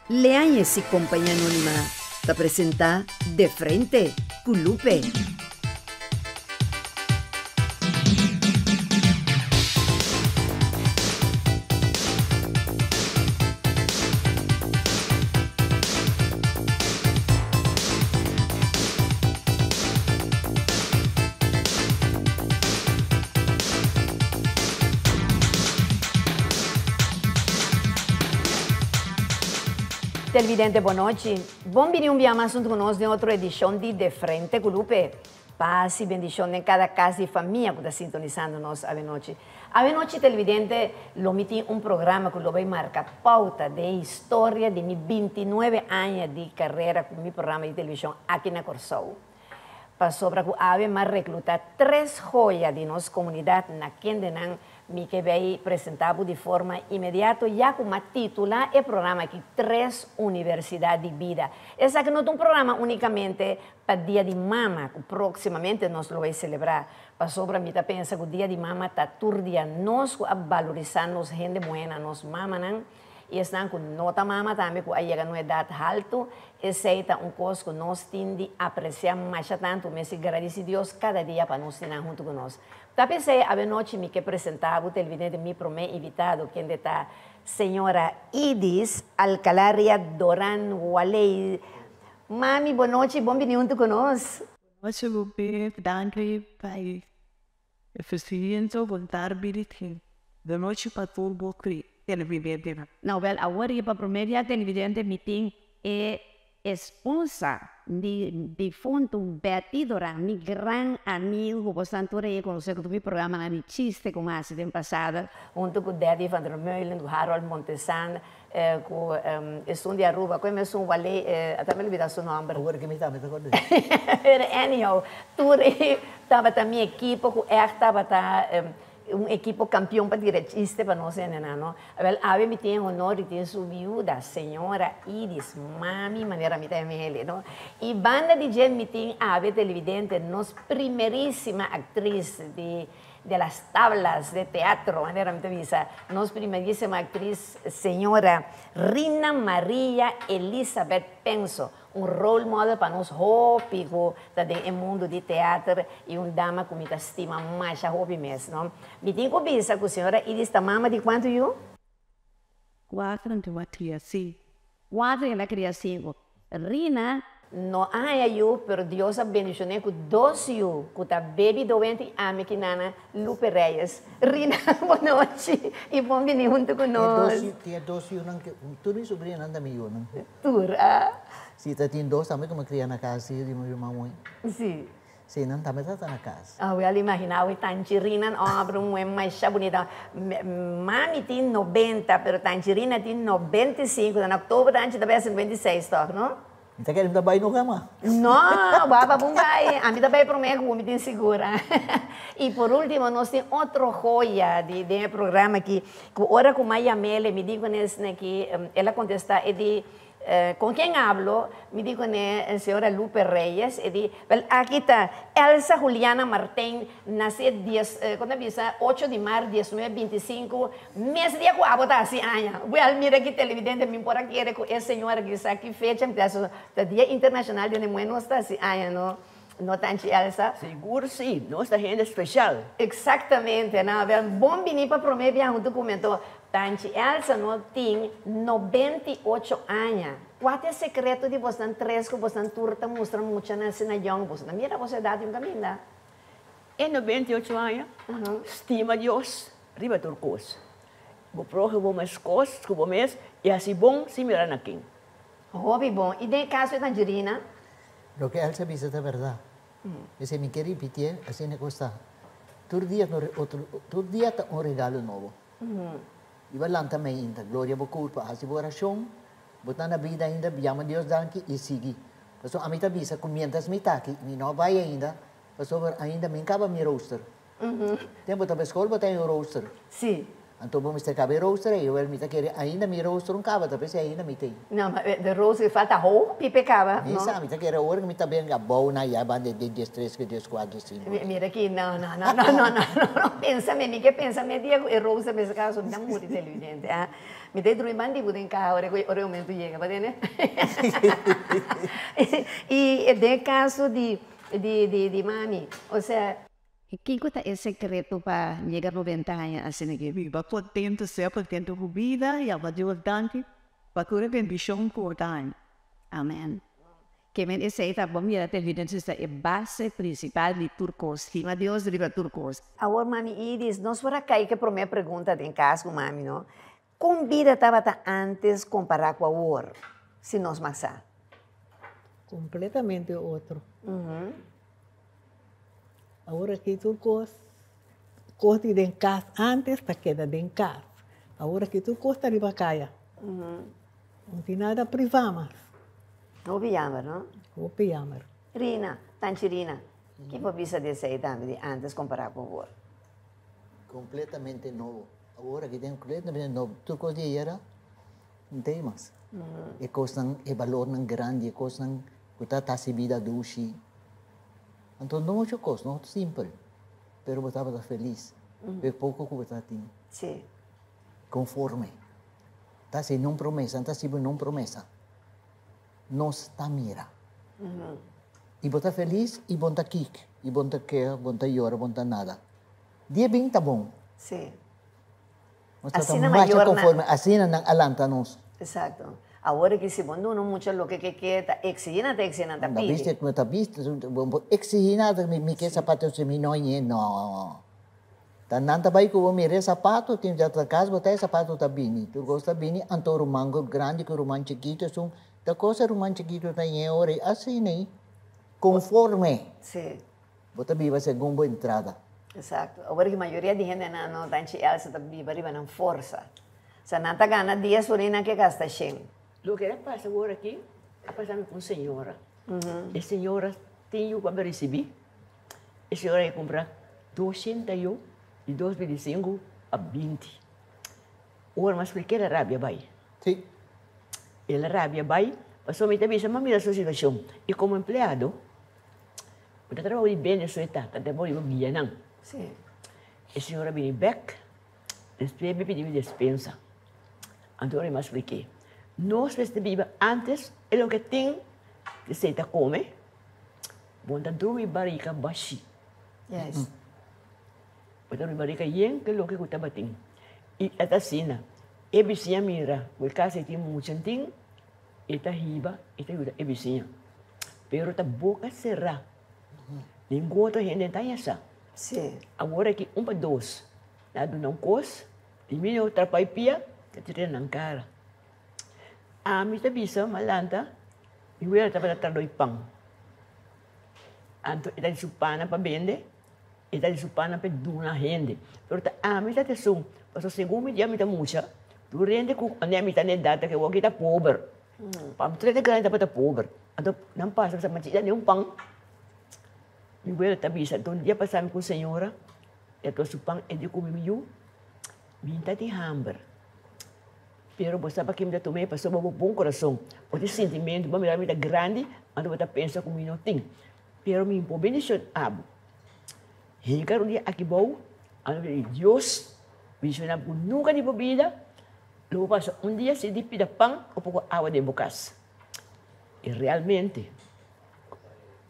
Leanha esse Companhia Anônima te apresentar De Frente com Lupe. Televidente, boa noite. Bom-vindo um dia mais junto conosco em outra edição de Frente com Lupe. Paz e bendição em cada casa e família que está sintonizando nós a noite. A noite, televidente, lo tem um programa que vai marcar pauta de história de meus 29 anos de carreira com meu programa de televisão aqui na Corsou. Passou para que a mais reclutar 3 joias de nossa comunidade na Kendenan, que vai apresentar de forma imediata, já como titular o programa aqui, 3 Universidades de Vida. Esse aqui não é um programa unicamente para o Dia de Mama, que proximamente nós vamos celebrar. Passou para mim, pensa que o Dia de Mama está todo dia nós a valorizar nos gente buena, nos mama, e estão com nota mama também, que aí chega numa idade alta, esse é coisa que nós temos de apreciar mais tanto, mas agradecer a Deus cada dia para nós estar junto com nós. Tá pensei, a noite me que apresentava o televidente, meu primeiro invitado, que está senhora Idis Alcalaria Doran Walei. Mami, boa noite, bom-vindo junto conosco. Boa noite, Lupe, danke, pai. Eficiência, vontade, bilhete. Boa noite para todo o televidente. Não, well, agora para o primeiro televidente meeting é esposa de fundo Betty Doran, meu grande amigo, bastante eu conheci o meu programa de chiste com a semana passada. Junto com o Daddy Van der Meulen, com Harold Montesan, com Essun de Aruba, com Essun Wale, até me olvidar seu nome. Agora que me está acordando. Anyhow, tu estava a minha equipe, com estava equipe campeão para diretista para nós, não? A me tem honor de ter sua viúva, senhora Iris, mami, maneira me tem ele, não? E banda de gente me tem a televidente, nos primeiríssima atriz de las tablas de teatro, maneira me tem visa, nos primeiríssima atriz, senhora Rina Maria Elizabeth Penso, role model para nós hobby no mundo de teatro e dama que me estima mais a hobby mesmo, não? Me tem que pensar que a senhora Iris está mama de quanto eu? 4 de uma criação. 4 na criação. Rina, não há eu, pero Deus abençoe com 2 eu, que está baby doente, a minha quinana Lupe Reyes. Rina, boa noite e bom vir junto conosco. Tinha 2 eu, tu não sobrinha nada meu, não? Tura. Se tu tem 2, também como criar na casa de meu irmão. Sim. Se não, também está na casa. Eu imaginava que Tangerina obra mais bonita. Mami tem 90, mas Tangerina tem 95. Em outubro, antes da 96, não? Então, querem dar banho no cama? Não, baba bumbai. A mim também prometo que me tem segura. E por último, nós temos outra joia de programa que ora com Maia Mele, me digo que ela contesta, com quem hablo, me digo a senhora Lupe Reyes, e digo, aqui está, Elsa Juliana Martín, nasceu 8 de março de 1925, mês de agosto, está assim, well, mira aqui, televidente, me importa que é senhora que está aqui, fecha, o Dia Internacional de Mulher, não está assim, não? Não tanto, Elsa? Seguro sim, nossa renda especial. Exatamente, não? Bom venir para promover um documento. Tanto, Elsa não tem 98 anos. Qual é o secreto de você três que você turta mostra muito na cena young? Você mira você dá um caminho, né? Em 98 anos, estima Deus, riba turcos. Vou provar umas coisas, como mês, e assim bom se mirar aqui. Hobby bom. E de caso de Tangerina? Lo que Elsa dice es verdad. Ese me quiere repetir, así me cuesta. Todo día está un regalo nuevo. Y va lanta me ainda, gloria por culpa, así por oración, botar na vida ainda, llama Dios danke y sigue. Pasó a mí también, mientras me está aquí, no vaya ainda, pasó ainda me acaba mi roster. Tempo da escola, botar em roster. Sim. Então, vamos ter que rooster, eu ele me querer ainda me rooster cava, tapi saya ainda me tem. Não, mas de rosa falta roupa, pipecava, Nem não? sabe, me querer hora que me tá bem a boa na yaba de 13 que 14 assim. Mira aqui, não. Pensa-me, me que pensa-me, dia rosa, nesse caso, não muito inteligente. Me dei druid mandi, vou em carro, ora o momento chega, para né? E de caso de mami, ou seja, ¿Qué es el secreto para llegar a 90 años assim que? Viva contento, ser contento com a vida e a verdade para que a ambição cortar. Amén. Que men esa etapa, vamos a televidência, essa é a base principal de turcos. Rima Deus, riba turcos. agora mami, Iris, nós vamos cair que a primeira pergunta tem caso, mami, não? Com vida estava antes comparar com a hora, se nós massar. Completamente outro. Agora que tu corte de casa antes, tá queda de casa. Agora que tu corta de bacaia. Não tem nada privado. Não viamos, não? O pijama. Rina, Tanchirina, que foi vista desse aí também, antes comparar com a hora? Completamente novo. Agora que tem completamente novo. Tu coisa era, não tem mais. E coisa é valor não grande, coisa não, que tá se vida doce. Então, não é coisa, não é simples. Pero você estava feliz. É pouco que você tem. Sim. Conforme. Está se não promessa, está se não promessa. Não está mira. E você feliz, e você aqui. E você quer, você llora, você nada. Dia bem tá bom. Sim. Você Assim está na mais maior conforme. Assim não alanta nós. Exato. Agora que se bondo não muito lo que está exigindo, está Da vista que está visto, exigir nada, me quer sapato se me não. Tá nada vai que eu me sapato, que já tá casa, botar sapato tá bini. Tu gosta bini, anto romango grande que roman chiquito, são da coisa roman chiquito tá em hora, assim né? Conforme. Sim. Bota viva segunda entrada. Exato. Agora que a maioria de gente não está em Elsa, está viva na força. Se não está ganhando dias por aí, não que gasta sem. O que passa agora aqui, passando com a senhora. A senhora tem o para receber. A senhora ia comprar 201 de 2005 a 20. Agora, mas por que a rábia vai? Sim. Ela rábia vai, passou me também chama a sua situação. E como empregado, eu trabalho bem na sua etapa, trabalho bem não. Sim. A senhora vem back, depois me pediu dispensa. Então, eu me expliquei. Nós recebemos antes, é o que tem que se come, bota dormir barriga baixa. Yes. Bota dormir barriga yen, que é o que eu estava tendo. E esta cena, é vizinha mira, o caso tem muito tempo, esta riba, esta ajuda é vizinha. Pero a boca cerrada. Ninguém outra gente está essa. Sim. Agora aqui, para dois. Nada não cos, diminui outra paipia, que tira na cara. A mim está bisa, malanta, e eu estava tratando pão. Então, ele está supana para vender, ele está supana para doar gente. Pero a mim está sum, porque segundo dia me está mucha, tu rende com a minha mitad data que eu aqui está pobre. Para me trazer grande para pobre. Então, não passa essa matida nem pão. E eu está bisa, então dia passado com a senhora, eu estou pão e de comer eu, me está de hamburger. Pero você sabe que me tomei passou um bom coração. O sentimento, uma mirada grande, mas você pensa como não tem. Pero me impõe bendição abo. E quero dia aqui bom, Deus, bendicionar por nunca de bebida. Logo passa dia se dipida pão ou pouco água de bocas. E realmente,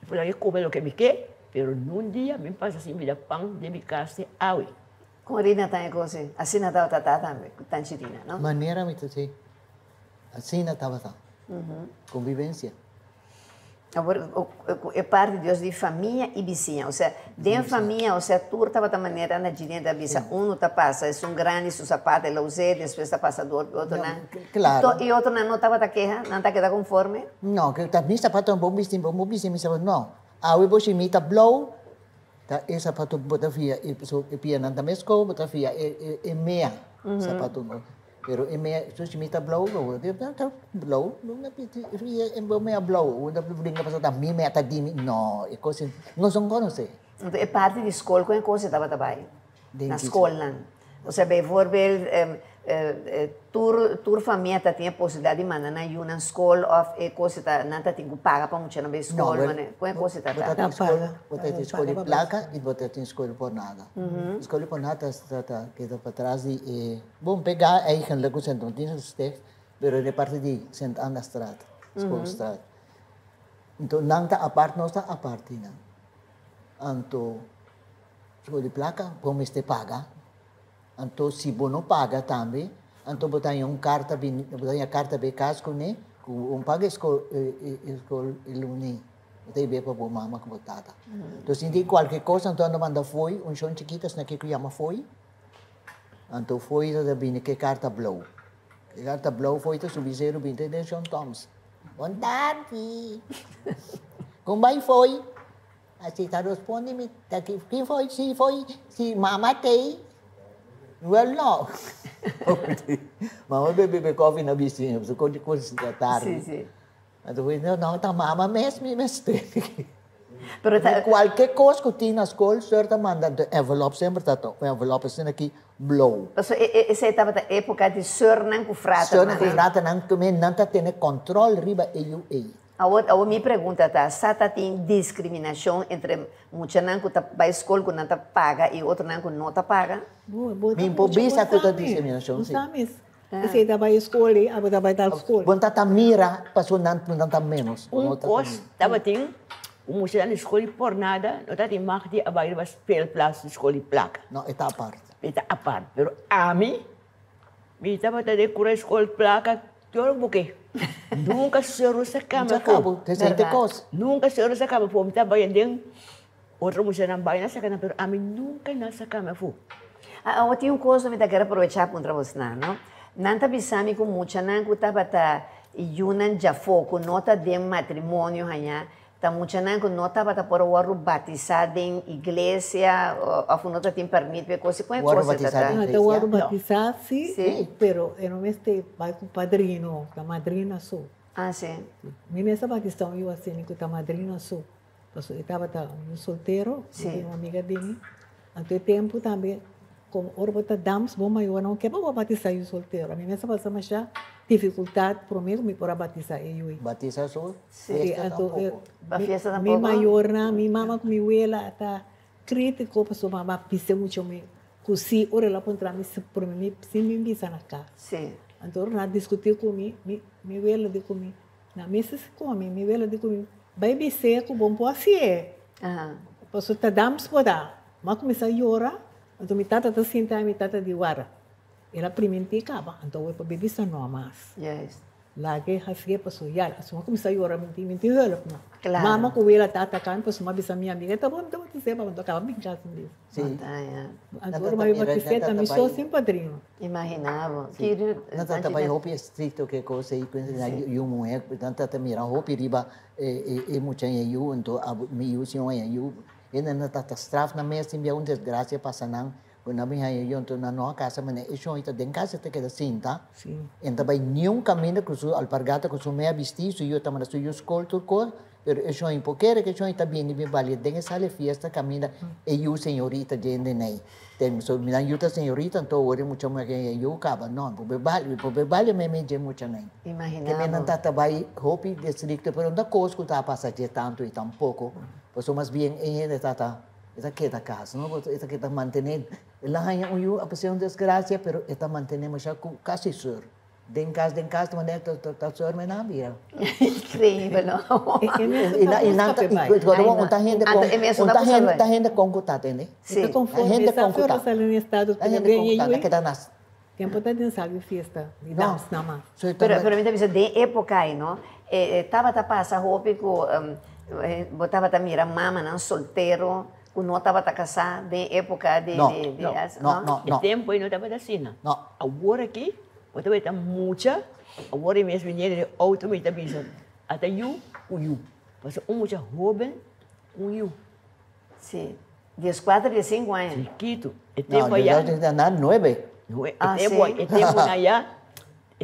por aí comer o que me quer, pero num dia me passa assim vida pão de bocas e água. Com a Rina também coisa, assim não estava também, Tanchirina, não? Maneira me dizer. Assim não estava tá. Convivência. Agora, é parte de Deus de família e vizinha. Ou seja, de família, ou seja, tu estava da maneira na direita da visa. Um está passa, é um grande, seu sapato, ele usa, depois está passador, outro não. Claro. E outro não estava da queixa, não está queda conforme. Não, que também sapato um bom bicho, me sabe não. A eu vou me tá blow. Ta sapato bota via e pia nanta mesco bota via e meia sapato no pero e meia so si mita blow tá blow não na piti e meia blow da brinca passou da mi meia tá di no e coisa não são conhece Então é parte de escola com coisa estava também na escola. O sea, bijvoorbeeld, tur família tem a possibilidade de mandar na uma escola ou coisa tá não tá tem que pagar para muito na escola, mas qual é coisa tá? Você tem escola placa e você tem escola por nada. Escola por nada está queda para trás e bom pegar aí que lá com centro tem os textos, pero de parte de Santa Ana Estrada, escola Estrada. Então não está a parte não está a parte não. Então escola placa como este paga. Então se você não paga também, então botar uma carta bem casco né, com paga escola iluni. Tem bem para a mama que botada. Então se tem qualquer coisa, então não manda foi, chão chiquitas na que chama foi. Então foi da bem que carta blow. Que carta blow foi to subir 0,20 de John Thomas. Bondade. Como vai foi? Assim está respondendo-me, quem foi? Se mama tem. Well, no. Mama bebe coffee na vizinha, você pode considerar tarde. Sim. Então, não, tá mama mesmo. Pero Qualquer coisa que tem na escola, certa manda envelope, sempre tá envelope assim aqui, blow. Essa estava na época de Sörnan com frata. Sörnan com frata, não tá tendo controle riba e A minha pergunta tá, se tem discriminação entre muitos não que vai à escola que não paga e outros não que não paga? Me improvisa toda a discriminação, sim. Você vai à escola, você vai à escola. Bom, tá mira, passou não tá menos. Coisa, estava tem, muitos na escola por nada, não tá tem mais de abaixo para speelplaats de escola placa. Não, está a parte. Está a parte, pero a mim, me estava de cura escola placa, eu não buquei. Nunca se usa cama. Nunca se usa cama. Pô, me tá banhando. Outra mulher não banha nessa cama, mas a mim nunca nessa cama foi. Eu tenho uma coisa que eu quero aproveitar para você, não? Não tá pensando que muita não que tá bata yunan já foco nota de matrimônio hanya. Tá muita não que nota bata por o batizar em igreja, ou não tem permite para coisa com coisa tá. Até o ano batizar sim, pero eu não este vai com padrino, com madrina só. Ah, sim. Minha essa batizão eu assim com a madrina só. Eu estava solteiro, uma amiga dele. Até tempo também, como orbita damos, bom maior não quer para batizar eu solteiro. A minha essa passou mas já dificuldade para mim me para batizar eu. Batizar só? Sim. A festa da minha maior na minha mama com minha ela tá crítico para sua mama pisa muito me cosi ora lá contra mim se por mim se me bisa na casa. Sim. Então na discutir comigo, minha ela de comigo. Na mesa se come, minha ela de comigo. Baby seco bom por assim é. Posso te damos para dar. Mas começa a chorar, então me tata tá sentada, me tata de guarda. Ela primeiro acaba, então eu para beber só não mais. Yes. Lá que hasgue passou já, assim começa a chorar, me help não. Claro. Mama com ela tá atacando, passou uma bisa minha amiga, tá bom, então você sabe, então acaba bem casa mesmo. Sim. Agora mas vai ter também só sem padrinho. Imaginava. Não tá vai roupa estrito que coisa aí quando eu mulher, portanto tá mira roupa riba e muita eu então me eu sim eu não tá straf na mesa me uma desgraça passa não. Quando a minha eu então na nossa casa mas isso então dentro casa te queda assim tá. Sim. Então vai nenhum caminho com sua alpargata com sua meia vestido eu também sou eu escolto com pero isso é porque que isso está bem bem vale dentro sale fiesta camina e eu senhorita gente nem tem so me eu tá senhorita então hoje muito mais que eu acaba não porque vale me de muito nem Imaginava. que não tá vai hopi distrito pero não coisa que tá passando tanto e tão pouco pois mais bem em tá essa que tá casa não essa que tá manter lá hanya eu a pessoa desgraça pero está mantenemos já quase sur den casa mas é tá sur mas não vira Incrível, não? e não tá gente com contato né Sim. gente com contato no estado a gente com contato que tá nas tempo tá dentro sabe festa e dance na mais. Pero me dice de época aí, não? Tava tá passa roupa botava tá mira mama não solteiro, o não tava tá casado de época de não. O tempo aí não estava assim. Não. Agora aqui, eu estava tá muita, agora mesmo dinheiro outro me tá pensando. Até eu, o eu. Mas muita jovem, eu. Sim. 14, 15 anos. Chiquito. O tempo aí. Não, 9. O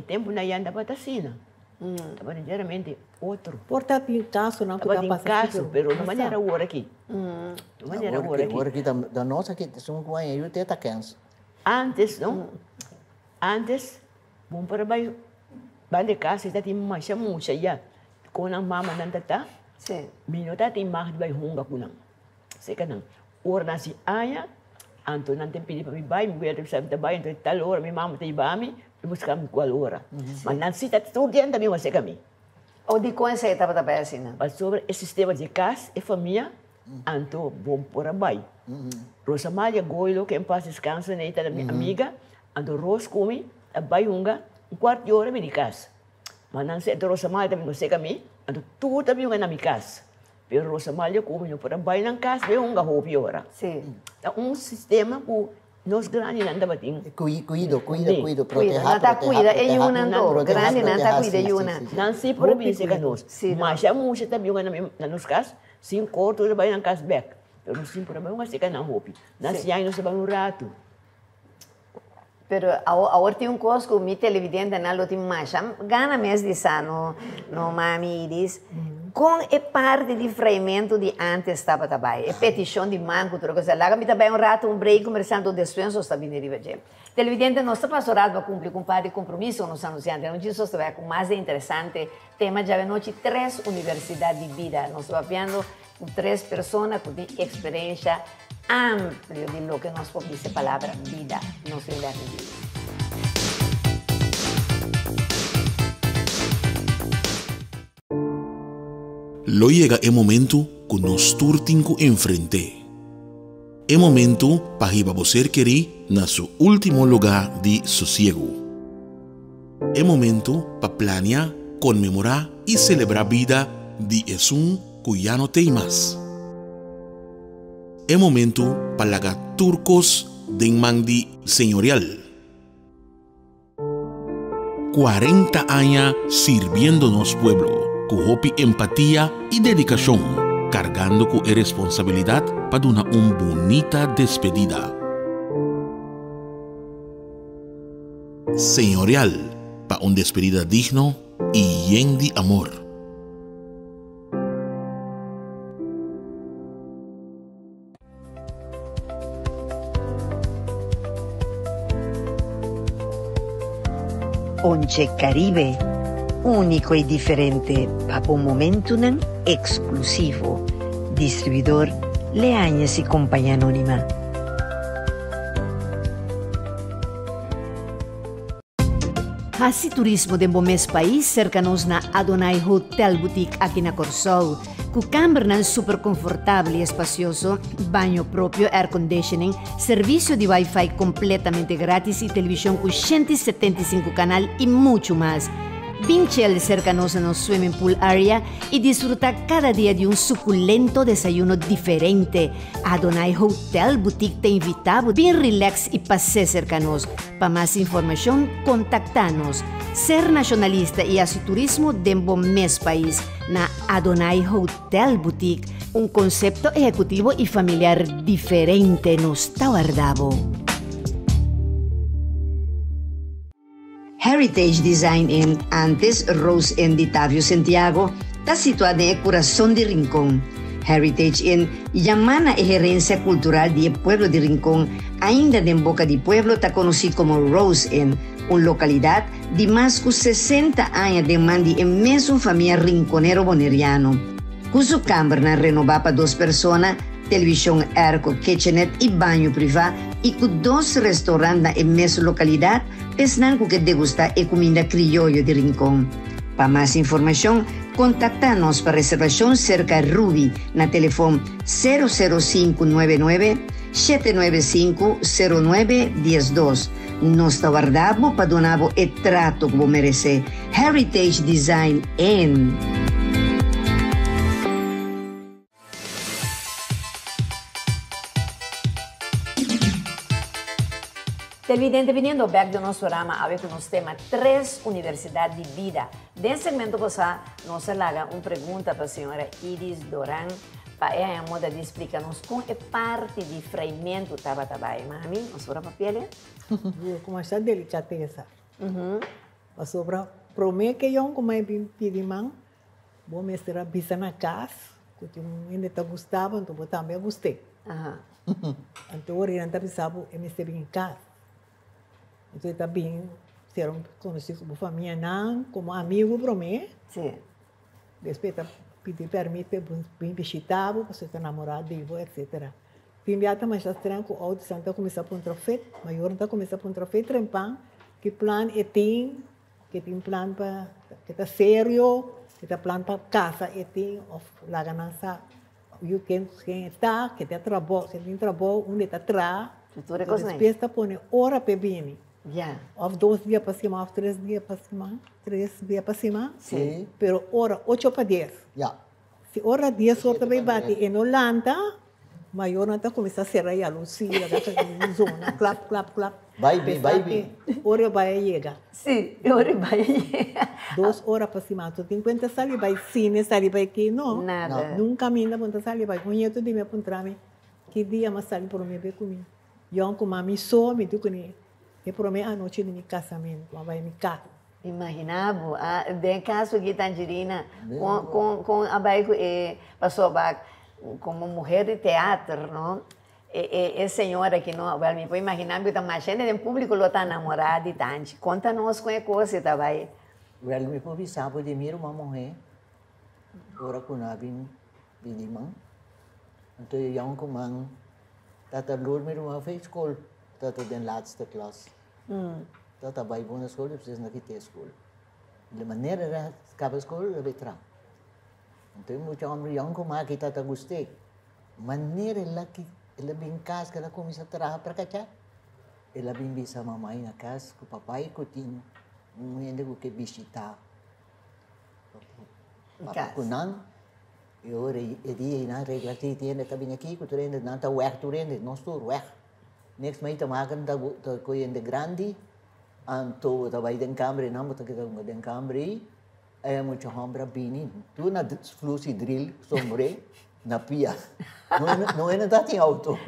tempo na ya estava assim. Estava ligeiramente outro. Portanto, em caso não estava em caso, pero não maneira agora aqui. Não maneira agora aqui. Agora aqui da nossa aqui são com aí eu teta cansa. Antes, não? Antes, bom para vai de casa, está tem mais muita já. Quando a mama não está, Sim. minha tem mais de vai runga com não. Sei que não. Ora nasi aya, anto não tem pedido para me vai, me vai ter que vai, então tal hora minha mama tem bami, eu buscar me qual hora. Mas não se está tudo dentro também você caminho. O de quando você estava também assim, né? Mas sobre o sistema de casa e família, anto bom por abai. Rosa Maria goilo que em paz descansa né, da minha amiga, anto Ros come, abai unga, quarto de hora me de casa. Mas não sei, Rosa Maria também você caminho, anto tudo também unga na minha casa. Pero Rosa Maria come no por abai na casa, vê unga hopi hora. Sim. Então sistema que nós grandes não dá bating. Cuido, Cuida, proteger. não está cuida, é uma não, grande não está cuida, é uma. Não sei por mim se canos. Mas a música também na nos casa, sim corto de vai na casa back. Pero sim por mim uma se cana hopi. Na se aí não se vai um rato. Pero agora tem coisa que o televidente não lo tem mais. Gana mês de sano, no mami diz. Com a parte de freimento de antes estava também. A petição de manco, tudo coisa. Lá me também rato, break, conversando despenso, está vindo de ver. Televidente, nosso pastorado vai cumprir com um par de compromisso nos anunciantes. Não disso, está com mais interessante tema. Já noite 3 universidades de vida. Nós estamos vendo com 3 pessoas que têm experiência amplia de lo que nós podemos dizer a palavra vida. Nós temos vida. Lo llega el momento que nos turtinco enfrente. El momento para que você querer na su último lugar de sosiego. El momento para planear, conmemorar y celebrar vida de Jesús que ya no tem más. El momento para lagar turcos de mandi señorial. 40 años sirviéndonos pueblo. Con hopi empatía y dedicación, cargando con responsabilidad para una bonita despedida. Señorial, para una despedida digno y lleno de amor. Once Caribe. Único y diferente, para un momento exclusivo. Distribuidor Leañez y Compañía Anónima. Hasi turismo de Bomes país cercanos na Adonai Hotel Boutique aqui na Corsol. Com câmara super confortável e espacioso, banho próprio, air conditioning, serviço de Wi-Fi completamente grátis e televisão com 175 canal e muito mais. Vinchel cercanos en nuestro swimming pool area y disfruta cada día de un suculento desayuno diferente. Adonai Hotel Boutique te invitamos bien relax y pase cercanos. Para más información, contactanos. Ser nacionalista y hacer turismo de un mes país na Adonai Hotel Boutique. Un concepto ejecutivo y familiar diferente nos está guardado. Heritage Design in antes Rose Inn de Tavio Santiago está situada en el corazón de Rincón. Heritage Inn llama a gerencia cultural del pueblo de Rincón, ainda en boca de pueblo está conocido como Rose Inn, una localidad de más de 60 años de mandi en mesma familia rinconero boneriano. Con su cámara renovada para 2 personas, televisión airco, kitchenette y baño privado y con 2 restaurantes en mesma localidad, pensando que degustar la comida criolla de Rincón. Para más información, contáctanos para reservación cerca de Ruby, na teléfono 00599 795 0912. Nos guardamos para donar el trato que merece. Heritage Design Inn. Televidente, viniendo back de nuestro programa, a ver con los temas 3 universidades de vida. De ese segmento pasado, nos haga una pregunta para la señora Iris Doran, para ella moda de explicarnos cómo es parte de freimiento estaba trabalhando. Mami, nos sobra papel? Com essa delicadeza. Mas sobra, promete que eu como é pedir mão, vou me estar bisa na casa, que eu ainda está gostava, então eu também gostei. Então eu ainda pensava em me estar em casa. Então, ele também serão conhecidos como família, não, como amigo para mim. Sim. Depois, pedir permissão para visitar, para você namorar, etc. Pinbiata, mas está tranquilo, o de Santa começar a um troféu, maior está começar a um troféu, trempão, que plano é tem, que tem plano para, que está sério, que está plano para casa, é tem, lá ganância, quem está, que tem trabalho, onde está atrás, depois está pondo hora para vir. Já. Of 2 dias para cima, of 3 dias para cima, 3 dias para cima. Sim. Pero hora 8 para 10. Ja. Se hora 10 sorte vai bater em Holanda, maior não está começando a ser aí a Lucia, a zona, clap, clap, clap. Vai bem. Hora vai chegar. Sim, hora vai chegar. 2 horas para cima, tu tem quanto sali vai cine, sali vai aqui, não? Nada. Nunca me ainda quanto sali vai, conheço de me apontar me, que dia mais sali por mim ver comigo. Eu com mami só me digo que eu prometi a noite de meu casamento, mas vai me casar. Imaginava, bem caso aqui Tangerina, com a bairro passou como mulher de teatro, não? E senhora que não, me pode imaginar que está mais gente em público lo está namorada e tanto. Conta-nos com a coisa, tá vai? Well, me pode saber de mim uma mulher, ora com a bin man, então eu com man, tata lor me uma fez escola, tata den laatste klas. Tata vai boa na escola, precisa na quinta escola. De maneira era acaba a escola, ela vai entrar. Então muito homem yang com man que tata gostei, maneira ela que ela vem em casa, que ela começa a trabalhar para cá. Ela vem visitar a mamãe na casa, com o papai e com o tio. Não ainda que visitar. Papai com não. Eu ia na regra que tinha também aqui, que tu ainda não está weg, tu ainda não estou weg. Next mês também está com ainda grande. Então, está vai dentro câmara, não, mas está dentro câmara. É muito homem bini. Tu na fluxo drill, sombre. Na pia. Não é nada em auto.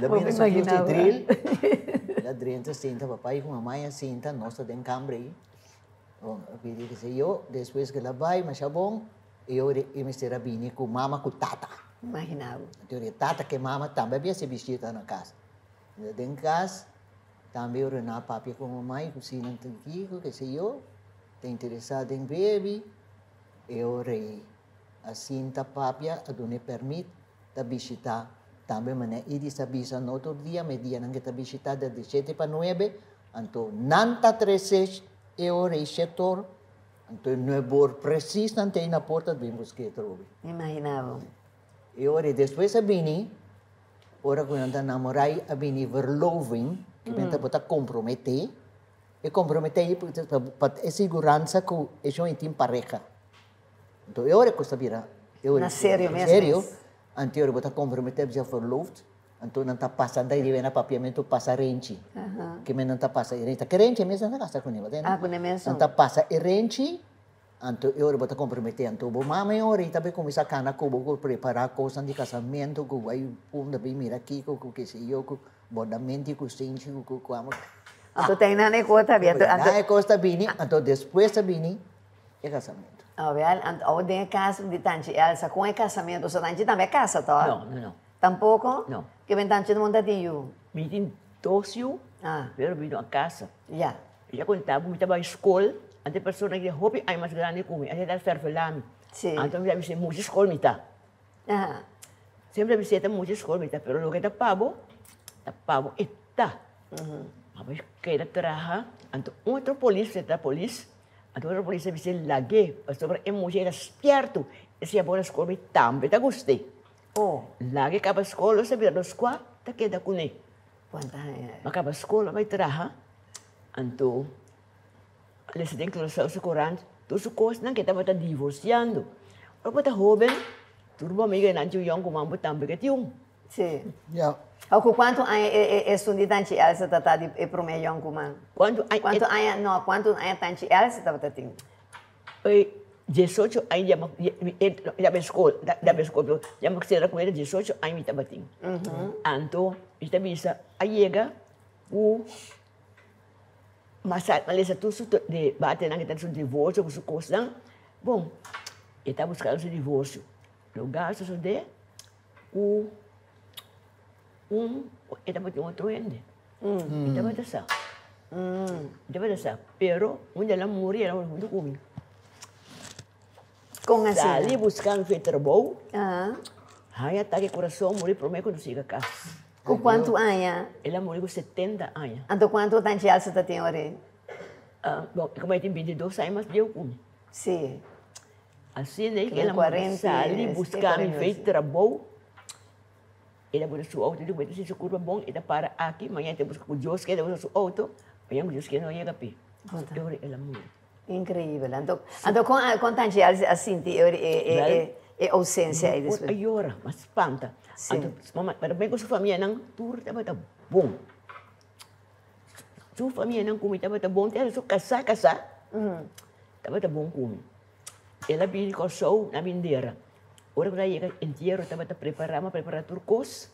Da minha solução drill. Da dentro senta papai com mamãe senta nossa dentro câmara aí. Eu pedi que eu depois que ela vai, mas é bom. Eu me será bem com mama com tata. Imaginava. Então tata que mama também havia se vestido na casa. Dentro casa também eu na papai com mamãe cozinha aqui, que sei eu. Tem interessado em baby. Eu rei. Assim, a papia, a dona permite a visitar. Também, mas ele está visitando no outro dia, mas dia não está visitando de 7 para 9. Então, não está 13 euros setor. Então, 9 horas preciso, não tem na porta de buscar trobe. Imaginava. E ora, depois a Bini, ora quando a namorai, a Bini verloving, que vem para comprometer. E comprometer para a segurança que eu tenho pareja. Então, eu custa virar. Na sério mesmo? Sério. Então, eu vou comprometer já verloofd. Então, não está passando, daí vem a papiamento, passa rente. Que não está passando rente. Que rente mesmo na casa com ele, né? Com ele mesmo. Não está passando rente. Então, eu vou comprometer. Então, vou mamãe, eu também começar a cana, vou preparar coisas de casamento, que vai pôr bem mira aqui, que sei eu, que bordamento, que sente, que amo. Então, tem na negota aberta. Na costa bini, então depois da bini, é casamento. Ou tem casa de Tanti Elsa com o casamento, só Tanti também casa, tá? Não. Tampouco? Não. Que vem Tanti de montadinho? Me tem 12 anos, pero me uma casa. Já. Já contava, me estava à escola, até pessoa que hobby aí mais grande comigo, até dar fervelame. Sim. Então me disse muita escola me tá. Sempre me disse muita escola me tá, pero lo que tá pago e tá. Mas que era trabalhar, então outro polícia está polícia. Então, a polícia me disse, laguei, sobre a mulher esperto, esse agora a escola também tá gostei. Laguei acaba a escola, você vira dos quatro, tá queda com ele. Acaba a escola, vai trabalhar. Então, eles têm que lançar o segurança, todas as coisas, não que estava divorciando. Agora, tá jovem, tudo bom, amiga, não tinha um como mambo também que tinha. Sim. Ja. Ou quanto é estudante Elsa tá de promedio como? Quanto é tanti Elsa tá tendo? 18 anos já me escola, já me será com ele 18 anos me tava tendo. Então, está bisa a chega o mas tudo de bater na questão de divórcio, com coisa. Bom, ele está buscando esse divórcio. O gasto de ele estava tendo outro ende. Estaba de esa. Estaba de esa. Pero, un día la morí, era muito comigo. Com assim? Sali buscando fetrabou. Aham. Aí ataque coração, morri por mim quando chega a casa. Com quanto anos? Ela morreu com 70 anos. Então, quanto tanto você tem hoje? Bom, como eu tenho 22 anos, mas deu com. Sim. Assim, né? Tem Ela 40, sali buscando 40. fetrabou. Ela morreu sua auto, ele vai se curva bom, ela para aqui, amanhã tem busca com Deus, que ela usa sua auto, amanhã Deus que não ia capir. Ela morreu. Incrível. Então, com tanto assim, é ausência aí depois. Aí ora, mas espanta. Sim. Mas bem com sua família não, tudo estava bom. Sua família não comia, estava bom. Ela só casar, estava bom comer. Ela veio com o show na bandeira. Ora quando ia inteiro, estava preparar turcos.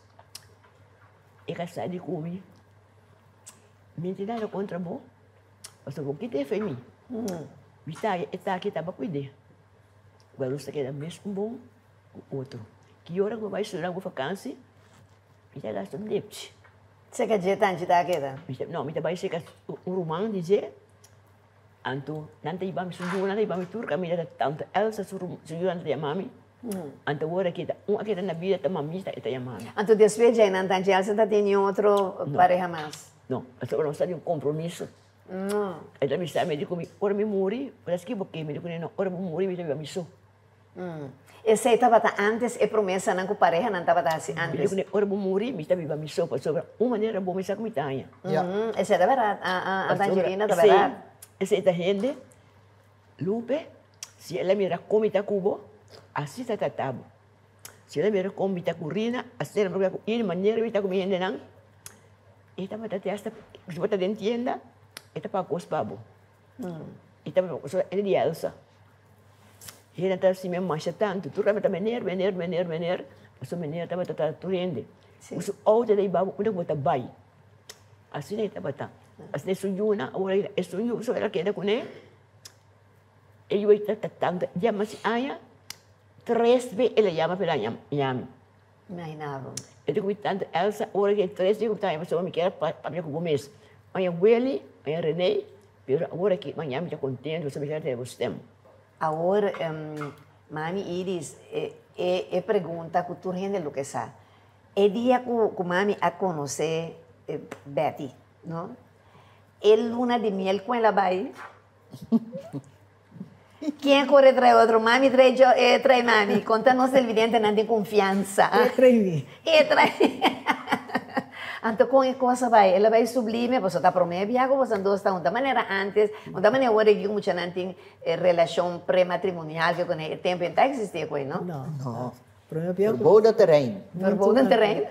E casar de comer. Mentira era contra bom. Mas o que tem feito? Está aqui, estava cuidando. Agora você quer mesmo bom o outro. Que hora que vai estudar com vacância? Me dá gasto de lepte. Você quer dizer tanto da queda? Não, me dá vai chegar um romano dizer. Anto, nanti iba mi sundu, nanti iba mi turca, mi dá tanto Elsa sundu nanti mami. Anto agora kita na vida ta mami ta mami. Então, depois de aí, não tanto você tá tendo outro pareja mais? Não, mas agora não está de compromisso. Ela me sabe, me diz comigo, ora me morri, parece que porque me diz não, ora me morri, me dá missão. Esse aí estava antes, é promessa não com pareja, não estava assim Me antes. diz ora me morri, me dá missão, para sobre uma maneira boa me sabe me tanha. Esse é da verdade, a Angelina da verdade. Esse é da gente, Lupe, se ela mira como está cubo, assim está tratado. Se ela mira como está currina, assim ela mira de maneira está comendo não. Esta batata esta, se bota dentro de tienda, esta para cospabo. Esta para cospabo, é de Elsa. E ela está assim mesmo mancha tanto, tu vai venir, mas o menino está batata turende. Os outros daí babu, quando bota bai. Assim ele está batata. Assim sunjuna, agora é sunju, só ela quer com ele. Ele vai estar tanto, já mas aya, 3 vezes ele chama pela nham. Imaginava. Eu digo tanto Elsa, agora que 3 digo tá, mas eu me quero para mim com o mês. Amanhã Willy, amanhã René, pero agora que amanhã me já contente, você me quer ter você. Agora, mami Iris, pergunta que tu rende o que sabe. É dia que mami a conhecer Betty, não? É luna de miel com ela vai. Quem corre trai outro? Mami trai mami. Conta-nos el vidente, não tem confiança. Trai. Então, com a coisa vai, ela vai sublime, você está promessa, você não está de maneira antes, de maneira agora que muita não tem relação pré-matrimonial, que com o tempo não existe com não? Não. Promessa. Verboden terrein. Verboden terrein,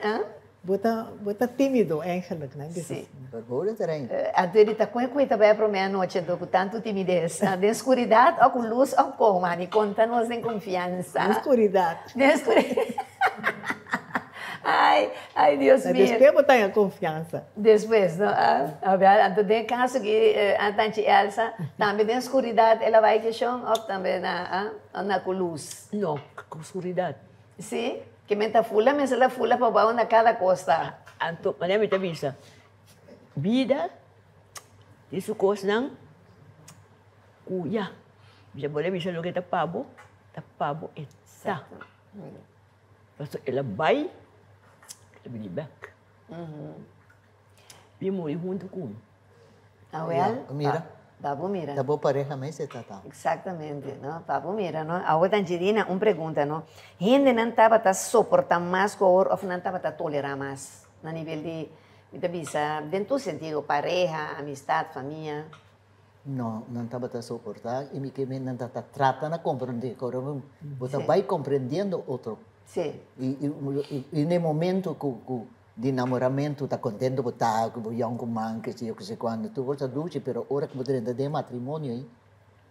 Bota tímido, eigenlijk, né? Sim. Verboden terrein. Então, ele está com a coisa vai para meia noite, com tanto timidez, de escuridade, ou com luz, ou com, mami, conta-nos em confiança. De escuridade. De escuridade. Ai, Deus mío. Depois botar a confiança. Depois, não? Então, tem caso que a tante Elsa, também tem escuridade, ela vai que chão, ou também na luz. Não, com escuridade. Sim? Que menta fula, mas ela fula para baixo na cada costa. Então, mas me avisa. Vida, isso coisa não, cuia. Já boleh bisa lo kita pabo, eta. Lepas tu, ela vai, ela beli back. Dia morri junto com. Well, Mira. Papo mira. Tá bom pareja, mas você tá. Exatamente, ¿no? Papo mira, ¿no? Ahora Angelina, una pregunta, ¿no? Gente no estaba a soportar más o no estaba a tolerar más a nivel de visa, en tu sentido, pareja, amistad, familia. Não estava a suportar e me que não estava tratando de compreender. Você vai compreendendo outro. Sim. E no momento que de namoramento está contente por estar com o young man que sei quando tu você dulce, pero hora que você entra de matrimônio aí,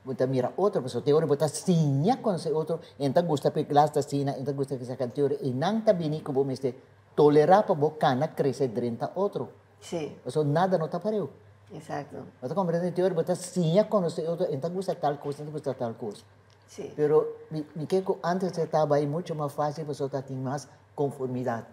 você mira outra pessoa, te hora você sinha com esse outro, então gosta de classe da sina, então gosta que essa cantora e não está bem que você este tolerar para você cana crescer dentro outro. Sim. Então nada não está pareu. Exato. Você compreende te hora você sinha com esse outro, então gosta tal coisa, então gosta tal coisa. Sim. Pero me que antes estava aí muito mais fácil, você está tem mais conformidade.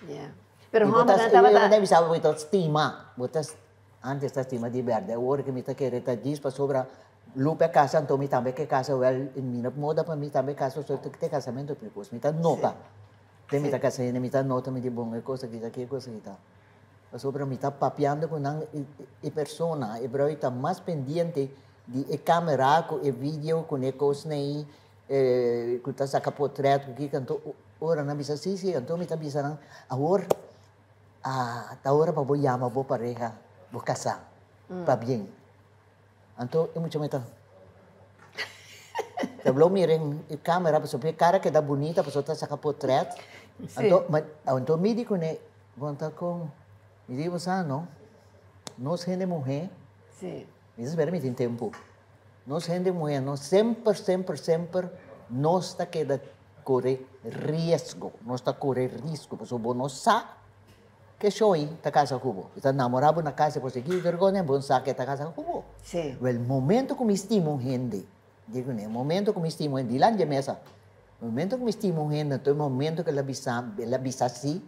Yeah. Pero E vamos botas, tava eu nem sabe botar estima. Botas antes da estima de verde. Agora que me tá querendo tá diz para sobra lupa casa, então me também que casa well em minha moda para mim também casa só que tem casamento precoce. Me tá nota. Tem me tá casa, me tá nota me de bom é coisa que coisa que tá. Sobre me está papeando com a persona, e para está mais pendente de câmera, com o vídeo, com a coisa aí, que está sacando portreto, que cantou, ora na bisa sim, cantou me está bisando, agora, tá hora para vou chamar vou pareja, vou casar, para bem. Então, é muito meta. Então, mirem a câmera, para saber cara que dá bonita, para só tá sacando portreto. Então, me digo, né, vão estar com me digo, não? Nós gente mulher, sim. Me espera me tem tempo. Nós gente mulher, nós sempre, nós está queda correr risco, nós está correr risco, porque bom nós sabe que show aí tá casa cubo, está namorado na casa por seguir vergonha, bom sabe que tá casa cubo. Sim. O momento que me estimo gente, digo né, momento que me estimo gente, lá de mesa, momento que me estimo gente, então momento que ela bisa assim.